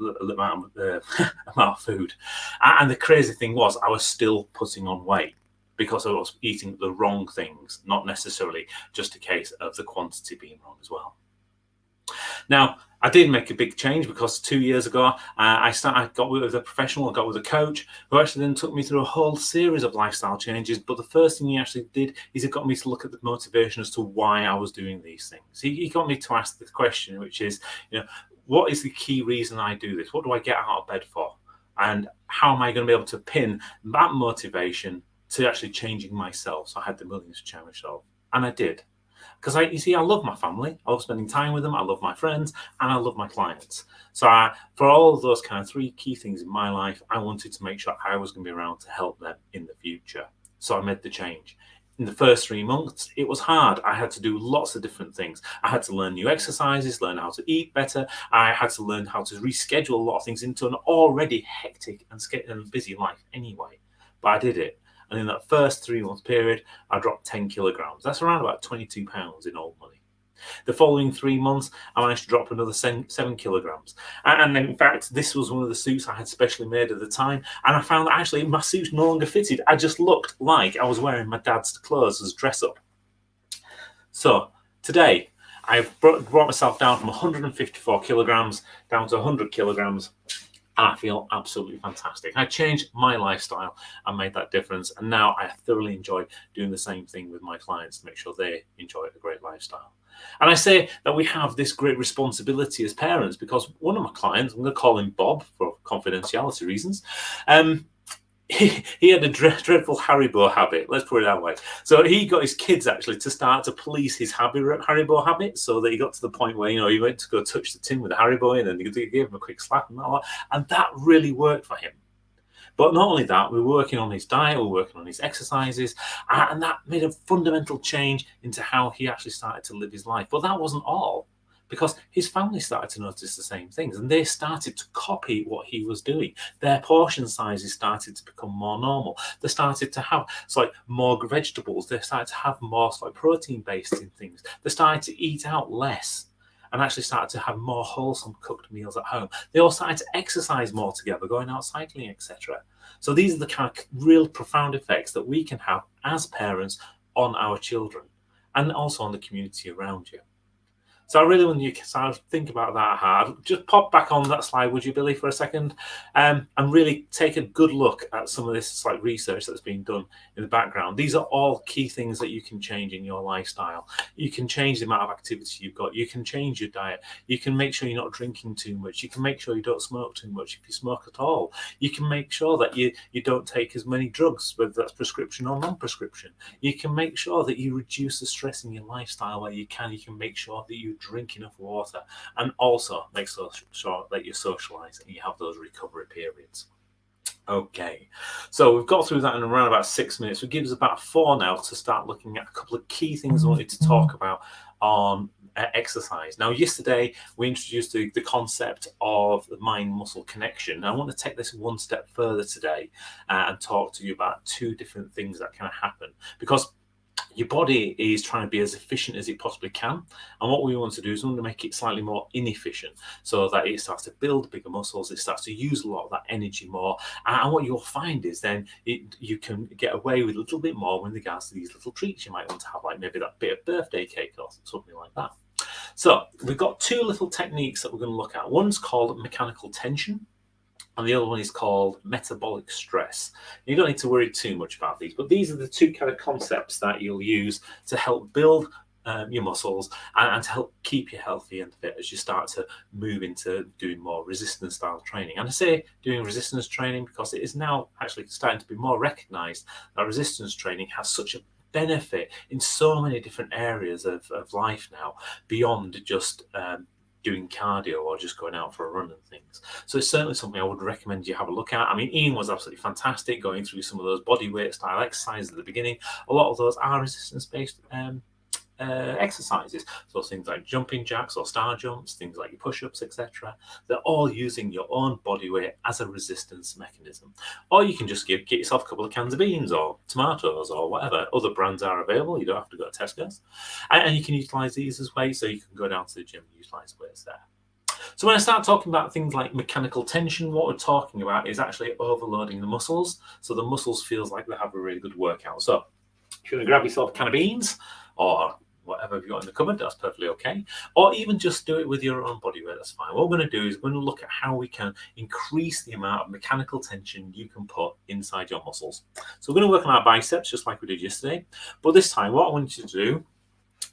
of food. And the crazy thing was, I was still putting on weight, because I was eating the wrong things, not necessarily just a case of the quantity being wrong as well. Now, I did make a big change, because 2 years ago, I got with a professional, I got with a coach who actually then took me through a whole series of lifestyle changes. But the first thing he actually did is it got me to look at the motivation as to why I was doing these things. He got me to ask the question, which is, you know, what is the key reason I do this? What do I get out of bed for? And how am I going to be able to pin that motivation to actually changing myself? So I had the millions to change myself, and I did. Because you see, I love my family, I love spending time with them, I love my friends, and I love my clients. So for all of those kind of 3 key things in my life, I wanted to make sure I was going to be around to help them in the future. So I made the change. In the first 3 months, it was hard. I had to do lots of different things. I had to learn new exercises, learn how to eat better. I had to learn how to reschedule a lot of things into an already hectic and busy life anyway. But I did it. And in that first 3-month period, I dropped 10 kilograms. That's around about 22 pounds in old money. The following 3 months, I managed to drop another 7 kilograms. And in fact, this was one of the suits I had specially made at the time. And I found that actually my suit no longer fitted. I just looked like I was wearing my dad's clothes as dress up. So today, I've brought myself down from 154 kilograms down to 100 kilograms. And I feel absolutely fantastic. I changed my lifestyle and made that difference. And now I thoroughly enjoy doing the same thing with my clients to make sure they enjoy a great lifestyle. And I say that we have this great responsibility as parents because one of my clients, I'm going to call him Bob for confidentiality reasons, he had a dreadful Haribo habit, let's put it that way. So he got his kids actually to start to police his Haribo habit, so that he got to the point where, he went to go touch the tin with the Haribo in and he gave him a quick slap and that really worked for him. But not only that, we're working on his diet, we're working on his exercises, and that made a fundamental change into how he actually started to live his life. But that wasn't all, because his family started to notice the same things, and they started to copy what he was doing. Their portion sizes started to become more normal. They started to have more vegetables. They started to have more protein-based in things. They started to eat out less and actually started to have more wholesome cooked meals at home. They all started to exercise more together, going out cycling, etc. So these are the kind of real profound effects that we can have as parents on our children and also on the community around you. So I really want you to think about that hard. Just pop back on that slide, would you, Billy, for a second, and really take a good look at some of this research that's being done in the background. These are all key things that you can change in your lifestyle. You can change the amount of activity you've got. You can change your diet. You can make sure you're not drinking too much. You can make sure you don't smoke too much if you smoke at all. You can make sure that you don't take as many drugs, whether that's prescription or non-prescription. You can make sure that you reduce the stress in your lifestyle where you can. You can make sure that you drink enough water, and also make sure that you socialize and you have those recovery periods. Okay, so we've got through that in around about 6 minutes. We give us about 4 now to start looking at a couple of key things I wanted to talk about on exercise. Now, yesterday we introduced the concept of the mind-muscle connection. I want to take this one step further today and talk to you about 2 different things that can happen, because your body is trying to be as efficient as it possibly can, and what we want to do is we want to make it slightly more inefficient so that it starts to build bigger muscles, it starts to use a lot of that energy more, and what you'll find is then you can get away with a little bit more with regards to these little treats you might want to have, like maybe that bit of birthday cake or something like that. So we've got 2 little techniques that we're going to look at. One's called mechanical tension, and the other one is called metabolic stress. You don't need to worry too much about these, but these are the 2 kind of concepts that you'll use to help build your muscles and to help keep you healthy and fit as you start to move into doing more resistance style training. And I say doing resistance training because it is now actually starting to be more recognized that resistance training has such a benefit in so many different areas of life now, beyond just doing cardio or just going out for a run and things. So it's certainly something I would recommend you have a look at. I mean, Ian was absolutely fantastic going through some of those body weight style exercises at the beginning. A lot of those are resistance-based exercises. So things like jumping jacks or star jumps, things like your push-ups, etc. They're all using your own body weight as a resistance mechanism. Or you can just get yourself a couple of cans of beans or tomatoes or whatever. Other brands are available. You don't have to go to Tesco's. And you can utilize these as weights, so you can go down to the gym and utilize weights there. So when I start talking about things like mechanical tension, what we're talking about is actually overloading the muscles. So the muscles feels like they have a really good workout. So if you want to grab yourself a can of beans or whatever you've got in the cupboard, that's perfectly okay. Or even just do it with your own body weight, that's fine. What we're going to do is we're going to look at how we can increase the amount of mechanical tension you can put inside your muscles. So we're going to work on our biceps just like we did yesterday. But this time, what I want you to do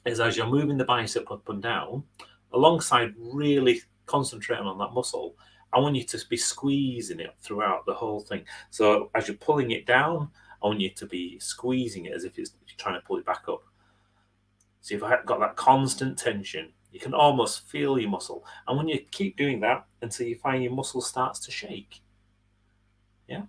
is, as you're moving the bicep up and down, alongside really concentrating on that muscle, I want you to be squeezing it throughout the whole thing. So as you're pulling it down, I want you to be squeezing it as if you're trying to pull it back up. So you've got that constant tension. You can almost feel your muscle. And when you keep doing that until you find your muscle starts to shake. Yeah.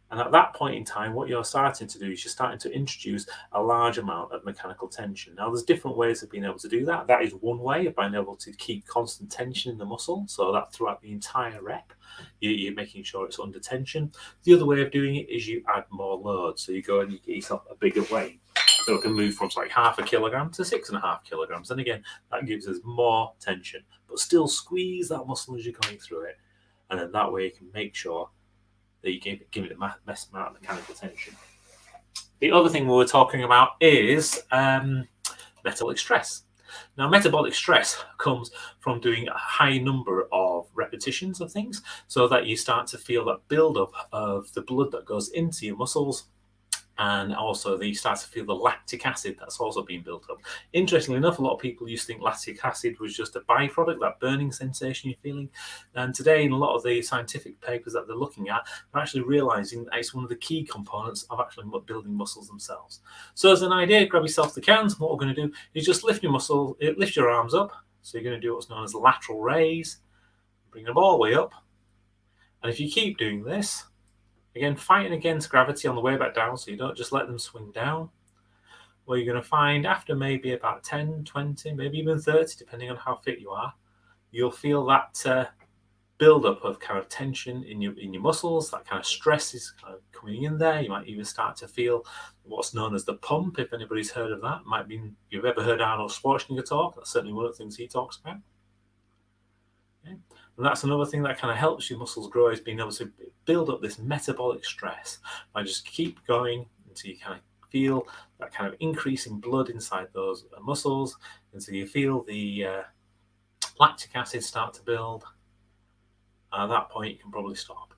And at that point in time, what you're starting to do is you're starting to introduce a large amount of mechanical tension. Now, there's different ways of being able to do that. That is one way of being able to keep constant tension in the muscle. So that throughout the entire rep, you're making sure it's under tension. The other way of doing it is you add more load. So you go and you get yourself a bigger weight. So it can move from like 0.5 kilogram to 6.5 kilograms. And again, that gives us more tension, but still squeeze that muscle as you're going through it. And then that way you can make sure that you give it the best amount of mechanical tension. The other thing we were talking about is metabolic stress. Now, metabolic stress comes from doing a high number of repetitions of things, so that you start to feel that buildup of the blood that goes into your muscles, and also you start to feel the lactic acid that's also being built up. Interestingly enough, a lot of people used to think lactic acid was just a byproduct, that burning sensation you're feeling. And today, in a lot of the scientific papers that they're looking at, they're actually realizing that it's one of the key components of actually building muscles themselves. So as an idea, grab yourself the cans. What we're going to do is just lift your arms up. So you're going to do what's known as lateral raise, bring them all the way up. And if you keep doing this, again, fighting against gravity on the way back down, so you don't just let them swing down. Well, you're going to find after maybe about 10, 20, maybe even 30, depending on how fit you are, you'll feel that build-up of kind of tension in your muscles, that kind of stress is kind of coming in there. You might even start to feel what's known as the pump, if anybody's heard of that. Might be you've ever heard Arnold Schwarzenegger talk. That's certainly one of the things he talks about. Okay. And that's another thing that kind of helps your muscles grow, is being able to build up this metabolic stress by just keep going until you kind of feel that kind of increase in blood inside those muscles, until you feel the lactic acid start to build. And at that point, you can probably stop.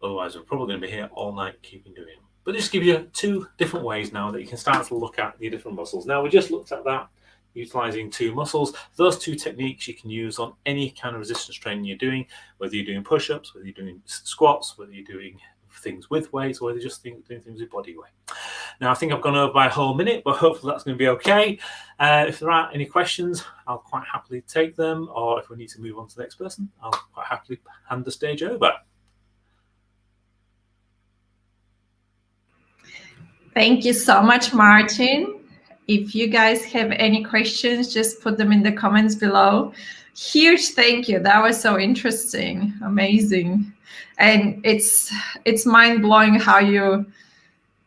Otherwise, we're probably going to be here all night keeping doing it. But just give you 2 different ways now that you can start to look at your different muscles. Now, we just looked at that, utilizing 2 muscles. Those 2 techniques you can use on any kind of resistance training you're doing, whether you're doing push-ups, whether you're doing squats, whether you're doing things with weights, or whether you're just doing things with body weight. Now, I think I've gone over by a whole minute, but hopefully that's going to be okay. If there aren't any questions, I'll quite happily take them, or if we need to move on to the next person, I'll quite happily hand the stage over. Thank you so much, Martin. If you guys have any questions, just put them in the comments below. Huge thank you. That was so interesting, amazing. And it's mind-blowing how you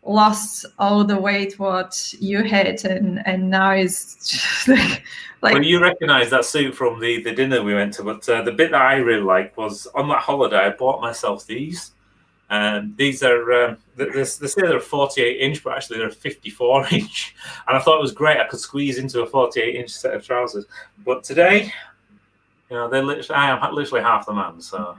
lost all the weight what you had, and now it's just like well, you recognize that suit from the dinner we went to, but the bit that I really liked was on that holiday I bought myself these. And these are, they say they're 48 inch, but actually they're 54 inch. And I thought it was great. I could squeeze into a 48 inch set of trousers. But today, you know, I am literally half the man. So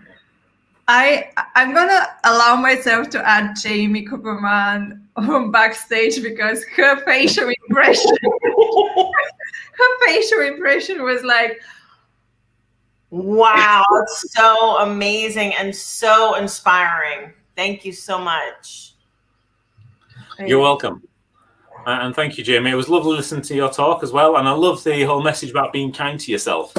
I'm gonna allow myself to add Jamie Cooperman on backstage, because her facial impression, was like, wow, it's so amazing and so inspiring. Thank you so much. You're welcome. And thank you, Jamie. It was lovely listening to your talk as well. And I love the whole message about being kind to yourself.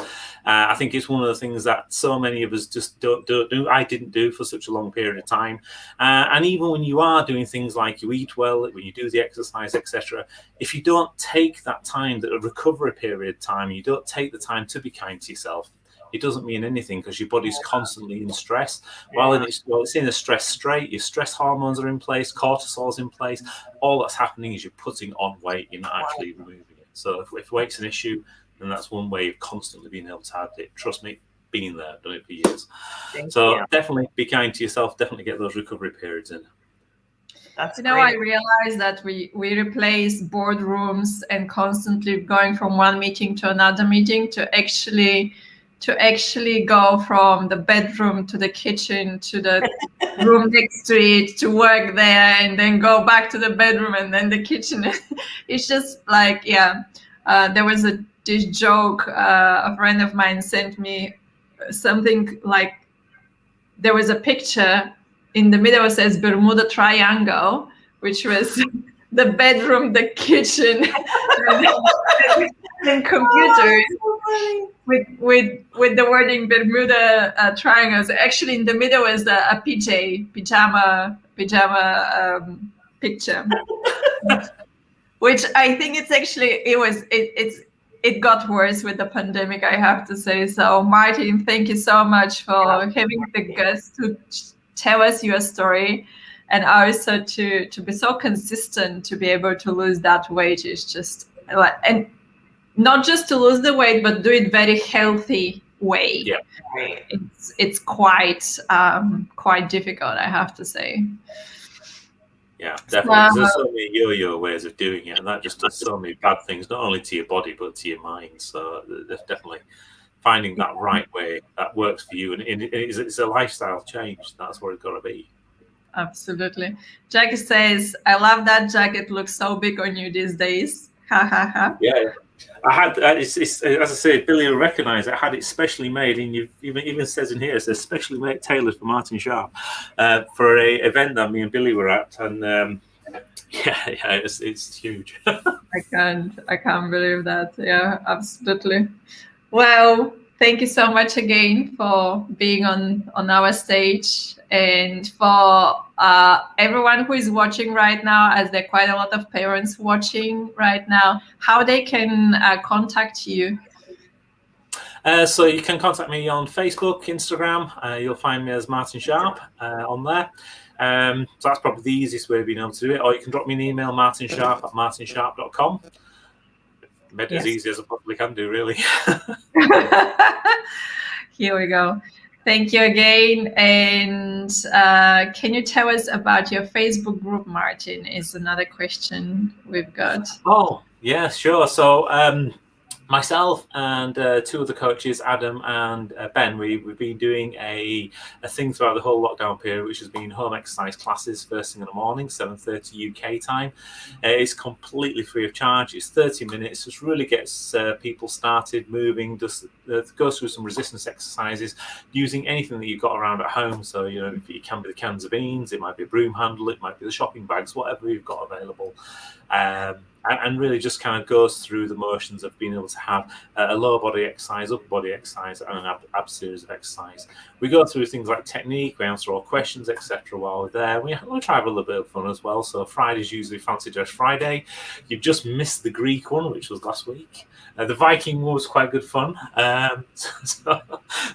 I think it's one of the things that so many of us just don't do. I didn't do for such a long period of time. And even when you are doing things like you eat well, when you do the exercise, etc., if you don't take that time, that recovery period time, you don't take the time to be kind to yourself, it doesn't mean anything, because your body's constantly in stress. While it's in a stress state, your stress hormones are in place, cortisol's in place. All that's happening is you're putting on weight, you're not actually removing it. So if weight's an issue, then that's one way of constantly being able to have it. Trust me, been there, done it for years. So definitely be kind to yourself, definitely get those recovery periods in. That's great. I realized that we replace boardrooms and constantly going from one meeting to another meeting to actually go from the bedroom to the kitchen to the room next to it, to work there, and then go back to the bedroom and then the kitchen. It's just like, there was this joke, a friend of mine sent me something like, there was a picture in the middle that says Bermuda Triangle, which was the bedroom, the kitchen, and computers. With the wording Bermuda triangles. Actually, in the middle is a pajama picture, which I think it got worse with the pandemic, I have to say. So, Martin, thank you so much for having the guts to tell us your story, and also to be so consistent to be able to lose that weight is just and not just to lose the weight, but do it very healthy way. Yeah. It's quite difficult, I have to say. Yeah, definitely. There's so many yo-yo ways of doing it, and that just does so many bad things, not only to your body but to your mind. So there's definitely finding that right way that works for you, and it's a lifestyle change. That's what it's got to be. Absolutely. Jackie says, "I love that jacket. Looks so big on you these days." Ha ha ha. Yeah. I had, it's, as I say, Billy will recognise it. I had it specially made, and you even says in here, it says specially made, tailored for Martin Sharp for a event that me and Billy were at, and it's huge. I can't believe that. Yeah, absolutely. Well, thank you so much again for being on our stage, and for everyone who is watching right now, as there are quite a lot of parents watching right now, how they can contact you. So you can contact me on Facebook, Instagram. You'll find me as Martin Sharp on there. So that's probably the easiest way of being able to do it. Or you can drop me an email, martinsharp@martinsharp.com. Made it as easy as I possibly can do, really. Here we go. Thank you again. And can you tell us about your Facebook group, Martin, is another question we've got. Oh, yeah, sure. So myself and two other coaches, Adam and Ben, we've been doing a thing throughout the whole lockdown period, which has been home exercise classes first thing in the morning, 7:30 UK time. It's completely free of charge. It's 30 minutes. Just really gets people started moving. Just goes through some resistance exercises using anything that you've got around at home. So, you know, it can be the cans of beans, it might be a broom handle, it might be the shopping bags, whatever you've got available. And really just kind of goes through the motions of being able to have a lower body exercise, upper body exercise, and an ab series of exercise. We go through things like technique, we answer all questions, etc. while we're there. We try to have a little bit of fun as well. So Friday's usually Fancy Dress Friday. You've just missed the Greek one, which was last week. The Viking one was quite good fun.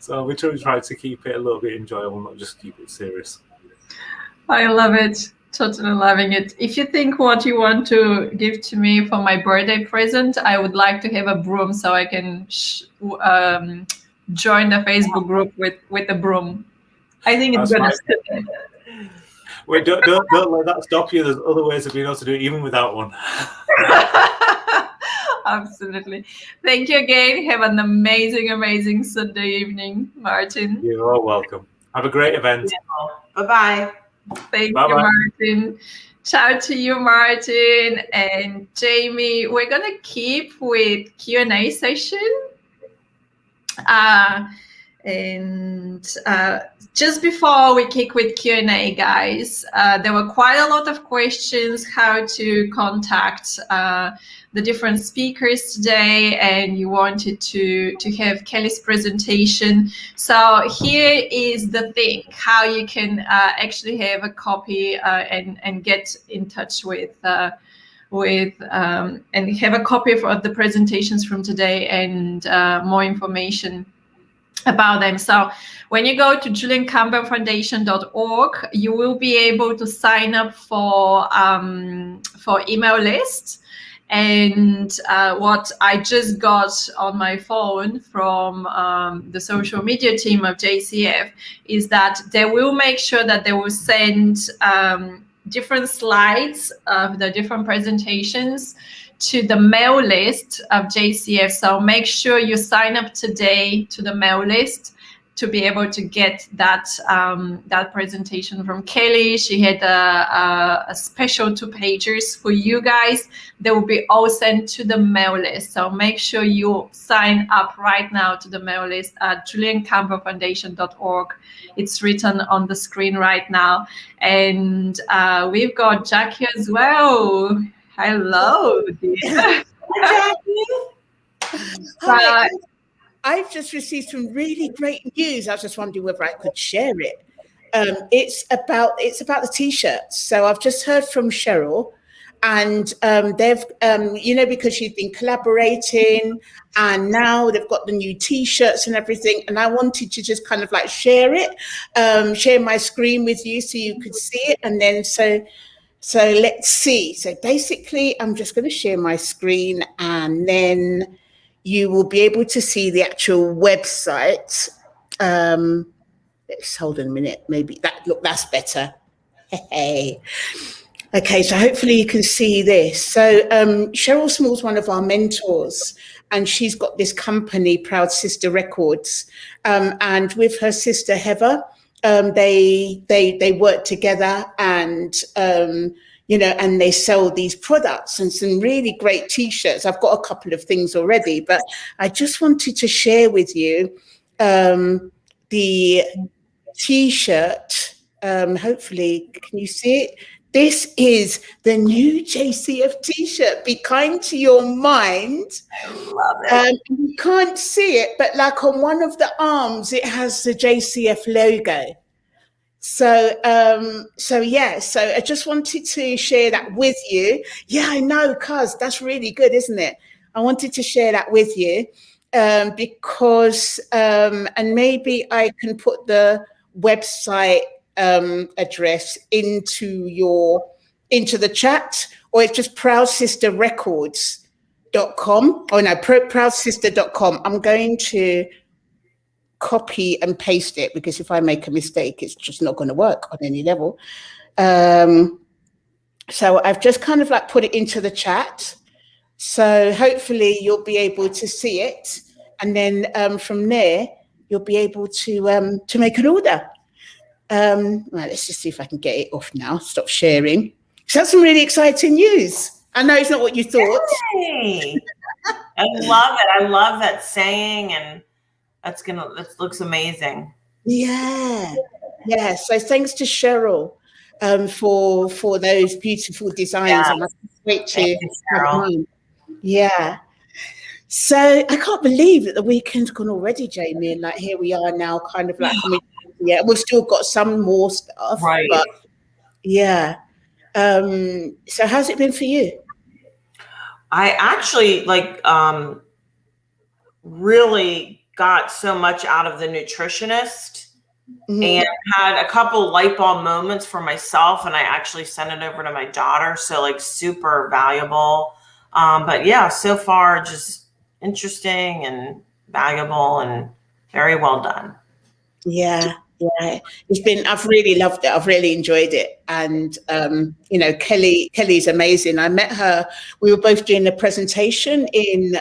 So we try to keep it a little bit enjoyable, not just keep it serious. I love it. Totally loving it. If you think what you want to give to me for my birthday present, I would like to have a broom so I can join the Facebook group with a broom. I think it's going to sit. Wait, don't let that stop you. There's other ways of being able to do it even without one. Absolutely. Thank you again. Have an amazing Sunday evening, Martin. You're all welcome. Have a great event. Bye-bye. Thank you, Martin. Ciao to you, Martin and Jamie. We're going to keep with Q&A session. Just before we kick with Q&A, guys, there were quite a lot of questions how to contact the different speakers today, and you wanted to have Kelly's presentation. So here is the thing, how you can actually have a copy and get in touch with and have a copy of the presentations from today and more information about them. So when you go to juliancampbellfoundation.org, you will be able to sign up for email lists. And what I just got on my phone from the social media team of JCF is that they will make sure that they will send different slides of the different presentations to the mail list of JCF. So make sure you sign up today to the mail list, to be able to get that that presentation from Kelly. She had a special 2-pagers for you guys. They will be all sent to the mail list. So make sure you sign up right now to the mail list at juliancampbellfoundation.org. It's written on the screen right now. And we've got Jackie as well. Hello, dear. Jackie. Hi. I've just received some really great news. I was just wondering whether I could share it. It's about the T-shirts. So I've just heard from Cheryl, and they've because she's been collaborating, and now they've got the new T-shirts and everything. And I wanted to just kind of like share it, share my screen with you so you could see it, and then so let's see. So basically, I'm just going to share my screen, and then you will be able to see the actual website. Let's hold on a minute. Maybe that's better. Hey. Okay, so hopefully you can see this. So Cheryl Small's one of our mentors, and she's got this company, Proud Sister Records. And with her sister Heather, they work together, and and they sell these products and some really great T-shirts. I've got a couple of things already, but I just wanted to share with you the T-shirt. Hopefully, can you see it? This is the new JCF T-shirt. Be kind to your mind. I love it. You can't see it, but like on one of the arms, it has the JCF logo. So I just wanted to share that with you. Yeah, I know, cuz that's really good, isn't it? I wanted to share that with you because and maybe I can put the website address into the chat, or it's just proudsisterrecords.com. Oh no, proudsister.com. I'm going to copy and paste it, because if I make a mistake, it's just not going to work on any level. So I've just kind of like put it into the chat. So hopefully you'll be able to see it. And then from there, you'll be able to make an order. Right, let's just see if I can get it off now. Stop sharing. So that's some really exciting news. I know it's not what you thought. Yay. I love it. I love that saying, and that looks amazing. Yeah. So thanks to Cheryl for those beautiful designs. Yeah. And I can't wait to have mine. Yeah. So I can't believe that the weekend's gone already, Jamie. And like here we are now, kind of like we've still got some more stuff. Right. But yeah. So how's it been for you? I actually really got so much out of the nutritionist, and had a couple light bulb moments for myself, and I actually sent it over to my daughter. So like super valuable. But yeah, so far just interesting and valuable and very well done. Yeah. I've really loved it. I've really enjoyed it. And, Kelly's amazing. I met her. We were both doing a presentation in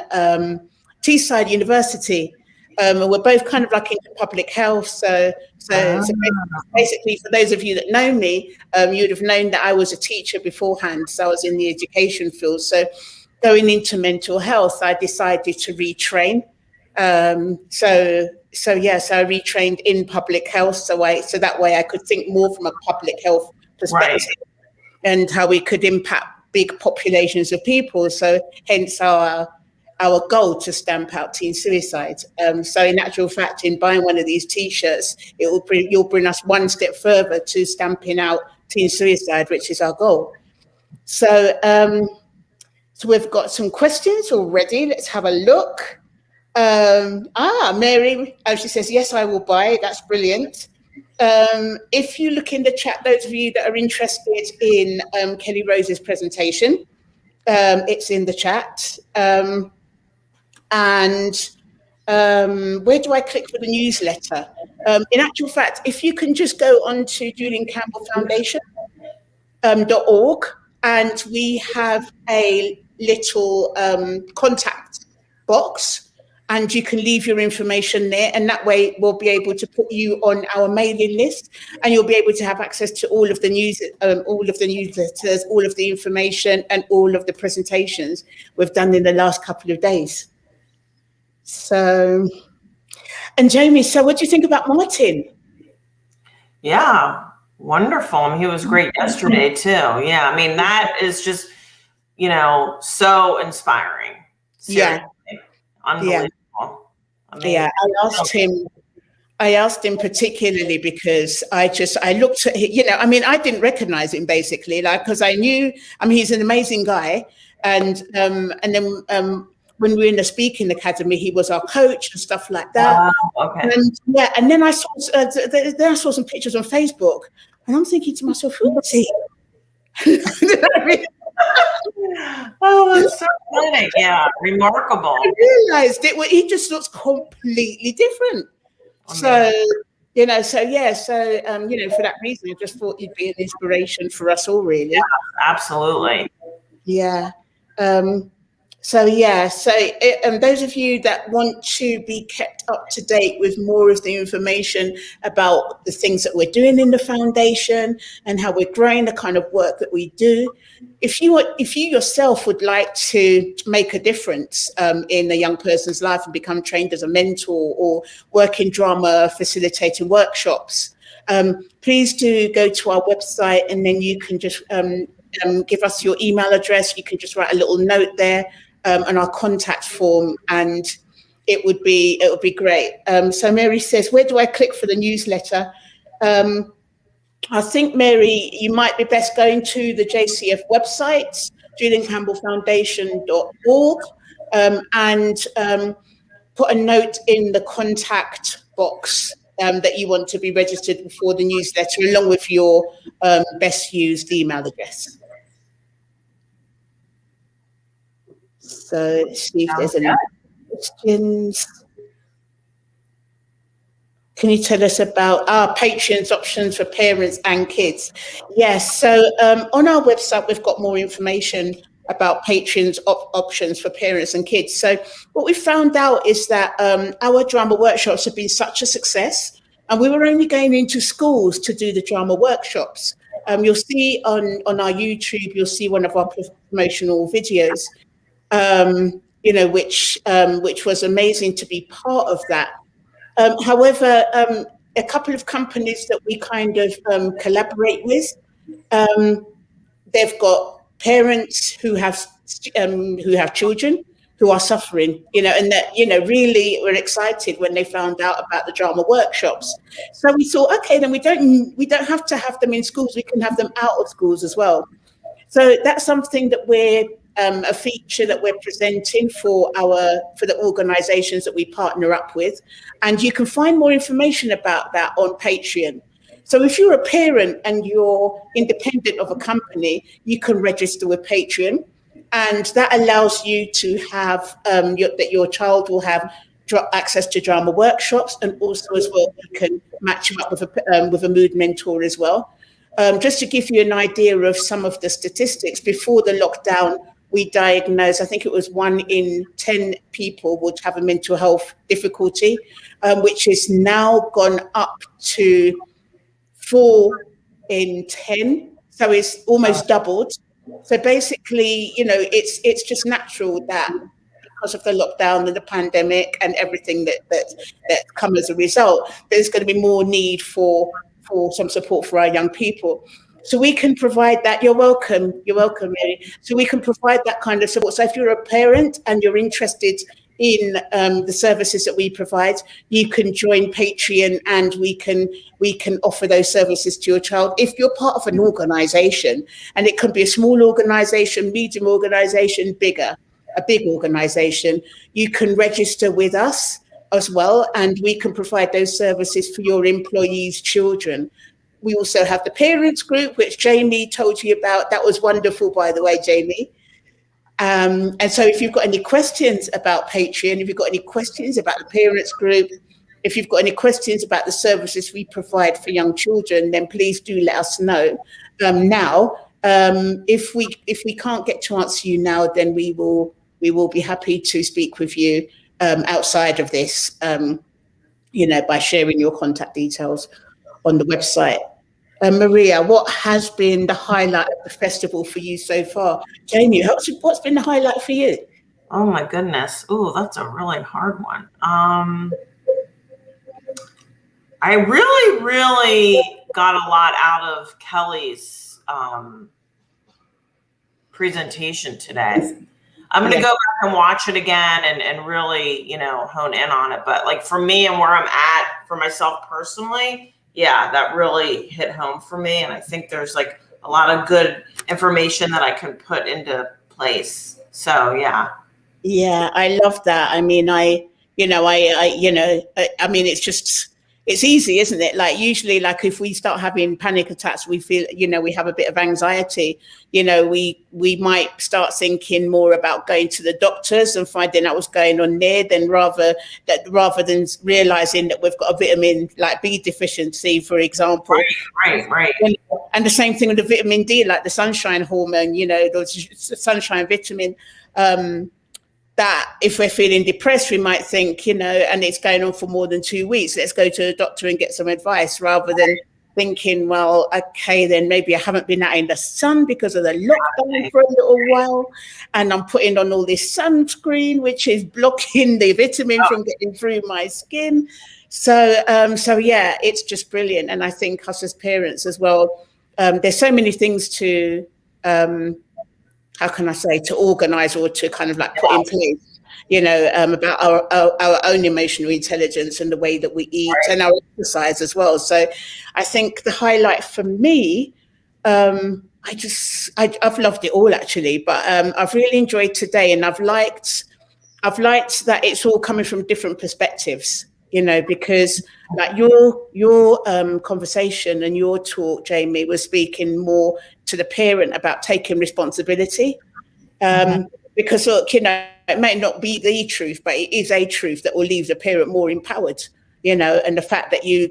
Teesside University. And we're both kind of like into public health. So basically, for those of you that know me, you would have known that I was a teacher beforehand. So I was in the education field. So going into mental health, I decided to retrain. So I retrained in public health. So that way I could think more from a public health perspective, right, and how we could impact big populations of people. So hence our goal to stamp out teen suicide. So in actual fact, in buying one of these T-shirts, you'll bring us one step further to stamping out teen suicide, which is our goal. So we've got some questions already. Let's have a look. Mary, she says, yes, I will buy it. That's brilliant. If you look in the chat, those of you that are interested in Kelly Rose's presentation, it's in the chat. And where do I click for the newsletter? In actual fact, if you can just go on to juliancampbellfoundation.org, and we have a little contact box. and you can leave your information there, and that way we'll be able to put you on our mailing list, and you'll be able to have access to all of the news, all of the newsletters, all of the information, and all of the presentations we've done in the last couple of days. So, and Jamie, so what do you think about Martin? Yeah, wonderful. I mean, he was great yesterday too. Yeah, I mean, that is just, you know, so inspiring. Seriously. Yeah. Unbelievable. Yeah. I mean, Yeah, I asked him particularly because I looked at, you know, I mean, I didn't recognize him basically, like, because I knew, I mean, he's an amazing guy. And then when we were in the speaking academy, he was our coach and stuff like that. Okay. And yeah, and then I saw some pictures on Facebook, and I'm thinking to myself, who is he? Oh, that's so funny. Yeah, remarkable. I realized he just looks completely different. So, you know, so yeah, so you know, for that reason, I just thought you'd be an inspiration for us all, really. Yeah, absolutely. Yeah. So those of you that want to be kept up to date with more of the information about the things that we're doing in the foundation and how we're growing the kind of work that we do, if you yourself would like to make a difference in a young person's life and become trained as a mentor or work in drama facilitating workshops, please do go to our website, and then you can just give us your email address. You can just write a little note there on our contact form, and it would be great. So Mary says, where do I click for the newsletter? I think, Mary, you might be best going to the JCF website, juliancampbellfoundation.org, and put a note in the contact box that you want to be registered before the newsletter, along with your best used email address. So let's see if there's any questions. Can you tell us about our Patreon's options for parents and kids? Yes, so on our website, we've got more information about Patreon's options for parents and kids. So what we found out is that our drama workshops have been such a success, and we were only going into schools to do the drama workshops. You'll see on our YouTube, you'll see one of our promotional videos, you know, which was amazing to be part of that. However, a couple of companies that we kind of collaborate with, they've got parents who have children who are suffering, you know, and that, you know, really were excited when they found out about the drama workshops. So we thought, okay, then we don't have to have them in schools. We can have them out of schools as well. So that's something that we're a feature that we're presenting for the organizations that we partner up with, and you can find more information about that on Patreon. So if you're a parent and you're independent of a company, you can register with Patreon, and that allows you to have that your child will have access to drama workshops, and also as well you can match them up with a mood mentor as well. Just to give you an idea of some of the statistics, before the lockdown, we diagnosed, I think it was 1 in 10 people would have a mental health difficulty, which is now gone up to 4 in 10. So it's almost doubled. So basically, you know, it's just natural that because of the lockdown and the pandemic and everything that come as a result, there's going to be more need for some support for our young people. So we can provide that. You're welcome, Mary. So we can provide that kind of support. So if you're a parent and you're interested in the services that we provide, you can join Patreon, and we can offer those services to your child. If you're part of an organization, and it can be a small organization, medium organization, a big organization, you can register with us as well, and we can provide those services for your employees' children. We also have the parents group, which Jamie told you about. That was wonderful, by the way, Jamie. And so if you've got any questions about Patreon, if you've got any questions about the parents group, if you've got any questions about the services we provide for young children, then please do let us know now. If we can't get to answer you now, then we will be happy to speak with you outside of this, by sharing your contact details on the website. Maria, what has been the highlight of the festival for you so far? Jamie, what's been the highlight for you? Oh my goodness. Ooh, that's a really hard one. I really got a lot out of Kelly's presentation today. I'm going to go back and watch it again and really, hone in on it. But like for me and where I'm at for myself personally, yeah, that really hit home for me. And I think there's like a lot of good information that I can put into place. So, yeah. Yeah, I love that. I mean, it's easy, isn't it? Like usually, like if we start having panic attacks, we feel, we have a bit of anxiety. We might start thinking more about going to the doctors and finding out what's going on there, rather than realizing that we've got a vitamin like B deficiency, for example. Right. And the same thing with the vitamin D, like the sunshine hormone. The sunshine vitamin. That if we're feeling depressed, we might think, and it's going on for more than 2 weeks, let's go to the doctor and get some advice, rather than thinking, well, okay, then maybe I haven't been out in the sun because of the lockdown for a little while, and I'm putting on all this sunscreen, which is blocking the vitamin from getting through my skin. So yeah, it's just brilliant. And I think us as parents as well, there's so many things to how can I say, to organize or to kind of like put in place, about our own emotional intelligence and the way that we eat and our exercise as well. So I think the highlight for me, I've loved it all actually, but I've really enjoyed today, and I've liked that it's all coming from different perspectives, because like your conversation and your talk, Jamie, was speaking more to the parent about taking responsibility, because look, it may not be the truth, but it is a truth that will leave the parent more empowered, and the fact that you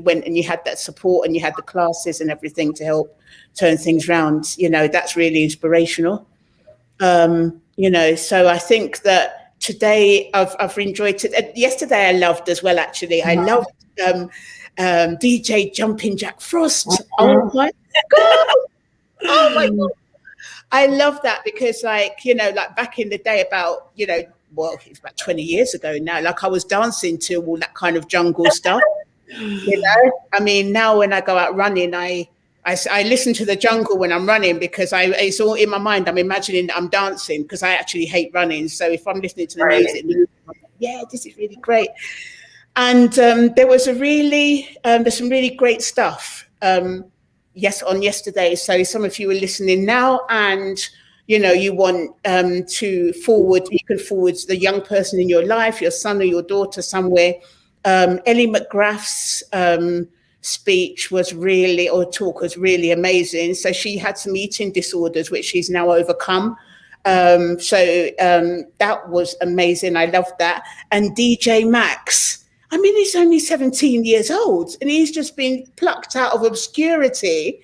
went and you had that support and you had the classes and everything to help turn things around, that's really inspirational. So I think that today I've enjoyed it. Yesterday I loved as well, actually. I loved DJ Jumping Jack Frost. Oh my God. I love that because like back in the day about, it's about 20 years ago now, like I was dancing to all that kind of jungle stuff, I mean, now when I go out running, I listen to the jungle when I'm running because it's all in my mind. I'm imagining that I'm dancing because I actually hate running. So if I'm listening to the music, I'm like, yeah, this is really great. And there's some really great stuff. On yesterday. So some of you are listening now, and you want you can forward the young person in your life, your son or your daughter somewhere. Ellie McGrath's talk was really amazing. So she had some eating disorders which she's now overcome. That was amazing. I loved that. And DJ Max, I mean, he's only 17 years old and he's just been plucked out of obscurity.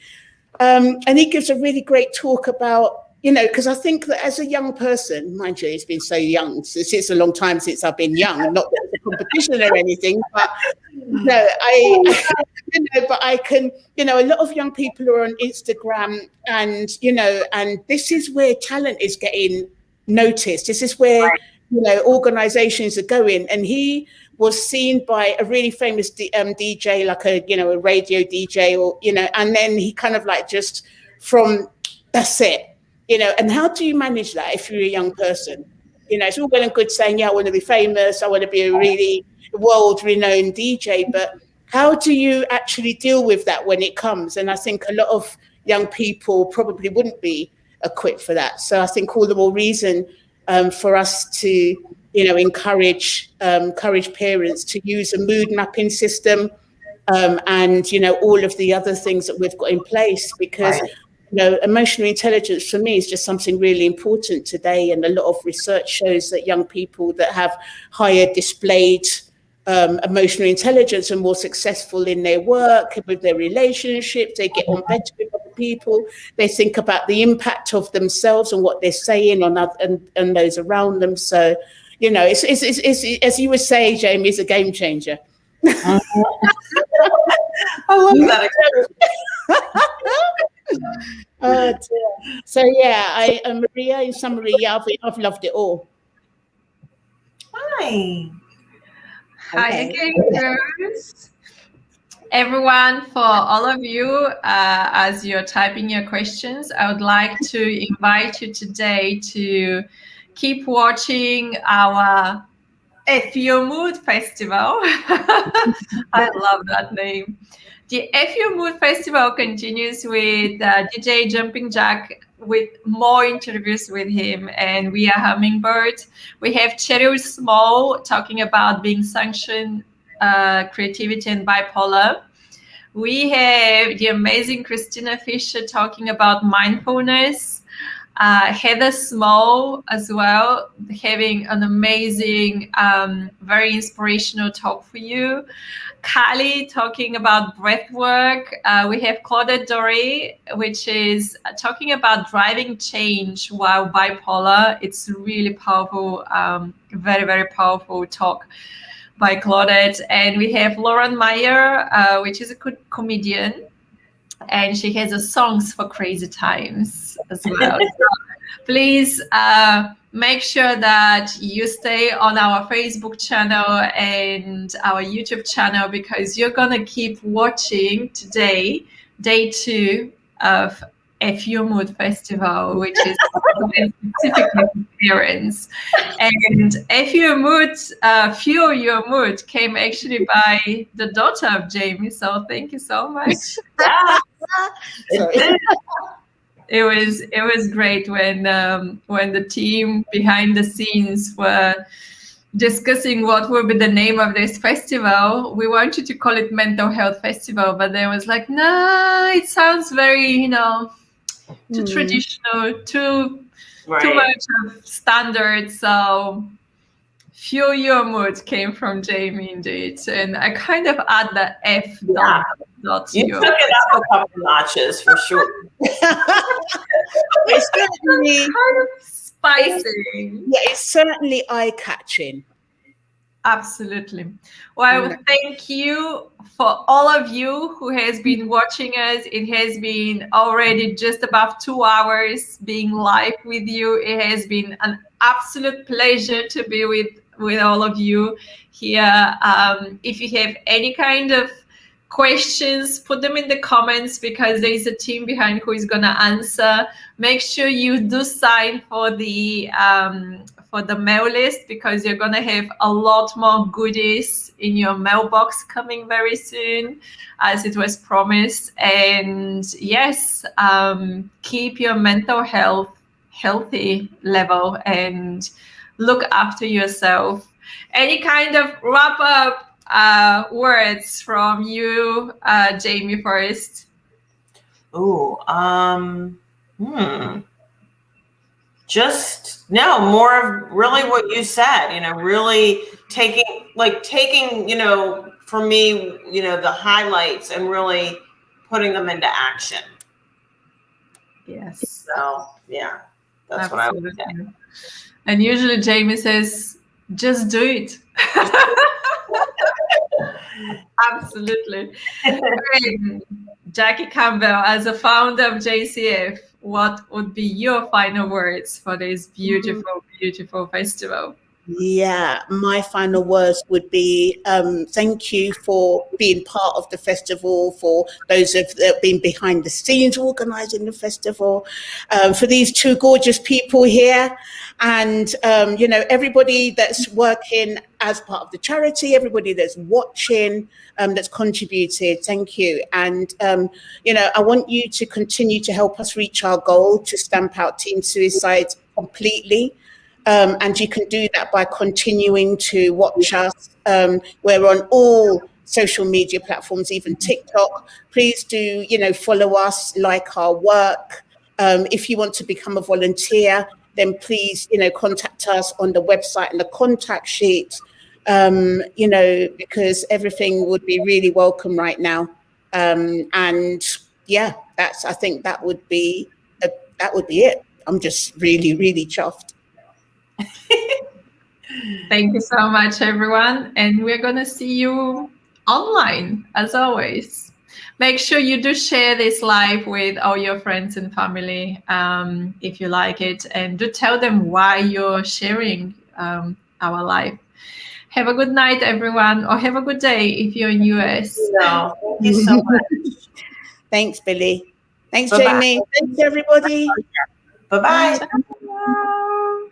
And he gives a really great talk about, because I think that as a young person, mind you, he's been so young, it's a long time since I've been young, not that it's a competition or anything, but I can, a lot of young people are on Instagram and, and this is where talent is getting noticed. This is where, organizations are going. And he was seen by a really famous DJ, like a radio DJ, or, and then he kind of like just that's it, and how do you manage that if you're a young person? It's all well and good saying, yeah, I want to be famous, I want to be a really world-renowned DJ, but how do you actually deal with that when it comes? And I think a lot of young people probably wouldn't be equipped for that. So I think all the more reason for us to, encourage parents to use a mood mapping system and, all of the other things that we've got in place, because, emotional intelligence for me is just something really important today. And a lot of research shows that young people that have higher displayed emotional intelligence are more successful in their work, with their relationships, they get on better with other people, they think about the impact of themselves and what they're saying on and those around them. So you know, it's as you would say, Jamie, it's a game changer. I love that. Oh, dear. So yeah, Maria, in summary, yeah, I've loved it all. Hi. Hi Okay. again, girls. Everyone, for all of you, as you're typing your questions, I would like to invite you today to keep watching our If Your Mood Festival. I love that name. The If Your Mood Festival continues with DJ Jumping Jack, with more interviews with him, and we are Hummingbird. We have Cheryl Small talking about being sanctioned, creativity and bipolar. We have the amazing Christina Fisher talking about mindfulness. Heather Small as well, having an amazing, very inspirational talk for you. Kali talking about breath work. We have Claudette Doré, which is talking about driving change while bipolar. It's really powerful, very, very powerful talk by Claudette. And we have Lauren Meyer, which is a good comedian, and she has a songs for crazy times as well. So please make sure that you stay on our Facebook channel and our YouTube channel, because you're gonna keep watching today, day 2 of If Your Mood Festival, which is a specific experience. And If Your Mood, Fuel Your Mood came actually by the daughter of Jamie. So thank you so much. It was great when the team behind the scenes were discussing what would be the name of this festival. We wanted to call it Mental Health Festival, but they was like, no, it sounds very, too traditional, too much of standard. So Fuel Your Mood came from Jamie indeed, and I kind of add the F dot you took it up a couple notches for sure. It's certainly kind of spicy. Yeah, it's certainly eye-catching. Absolutely. Well, thank you for all of you who has been watching us. It has been already just about 2 hours being live with you. It has been an absolute pleasure to be with all of you here. If you have any kind of questions, put them in the comments, because there is a team behind who is going to answer. Make sure you do sign for the mail list, because you're going to have a lot more goodies in your mailbox coming very soon, as it was promised. And yes, keep your mental health healthy level and look after yourself. Any kind of wrap up words from you, Jamie, first? Just more of really what you said, really taking, for me, the highlights and really putting them into action. Yes. So yeah, that's what I would say. And usually Jamie says, just do it. Absolutely. Jackie Campbell, as a founder of JCF, what would be your final words for this beautiful, beautiful festival? Yeah, my final words would be thank you for being part of the festival, for those that have been behind the scenes organising the festival, for these 2 gorgeous people here, and everybody that's working as part of the charity, everybody that's watching, that's contributed. Thank you. And I want you to continue to help us reach our goal to stamp out teen suicide completely. And you can do that by continuing to watch us. We're on all social media platforms, even TikTok. Please do, follow us, like our work. If you want to become a volunteer, then please, contact us on the website and the contact sheet, because everything would be really welcome right now. And yeah, I think that would be it. I'm just really, really chuffed. Thank you so much, everyone. And we're going to see you online, as always. Make sure you do share this live with all your friends and family if you like it. And do tell them why you're sharing our live. Have a good night, everyone, or have a good day if you're in US. No, thank you so much. Thanks, Billy. Thanks, Bye-bye. Jamie. Thanks, everybody. Bye-bye. Ciao.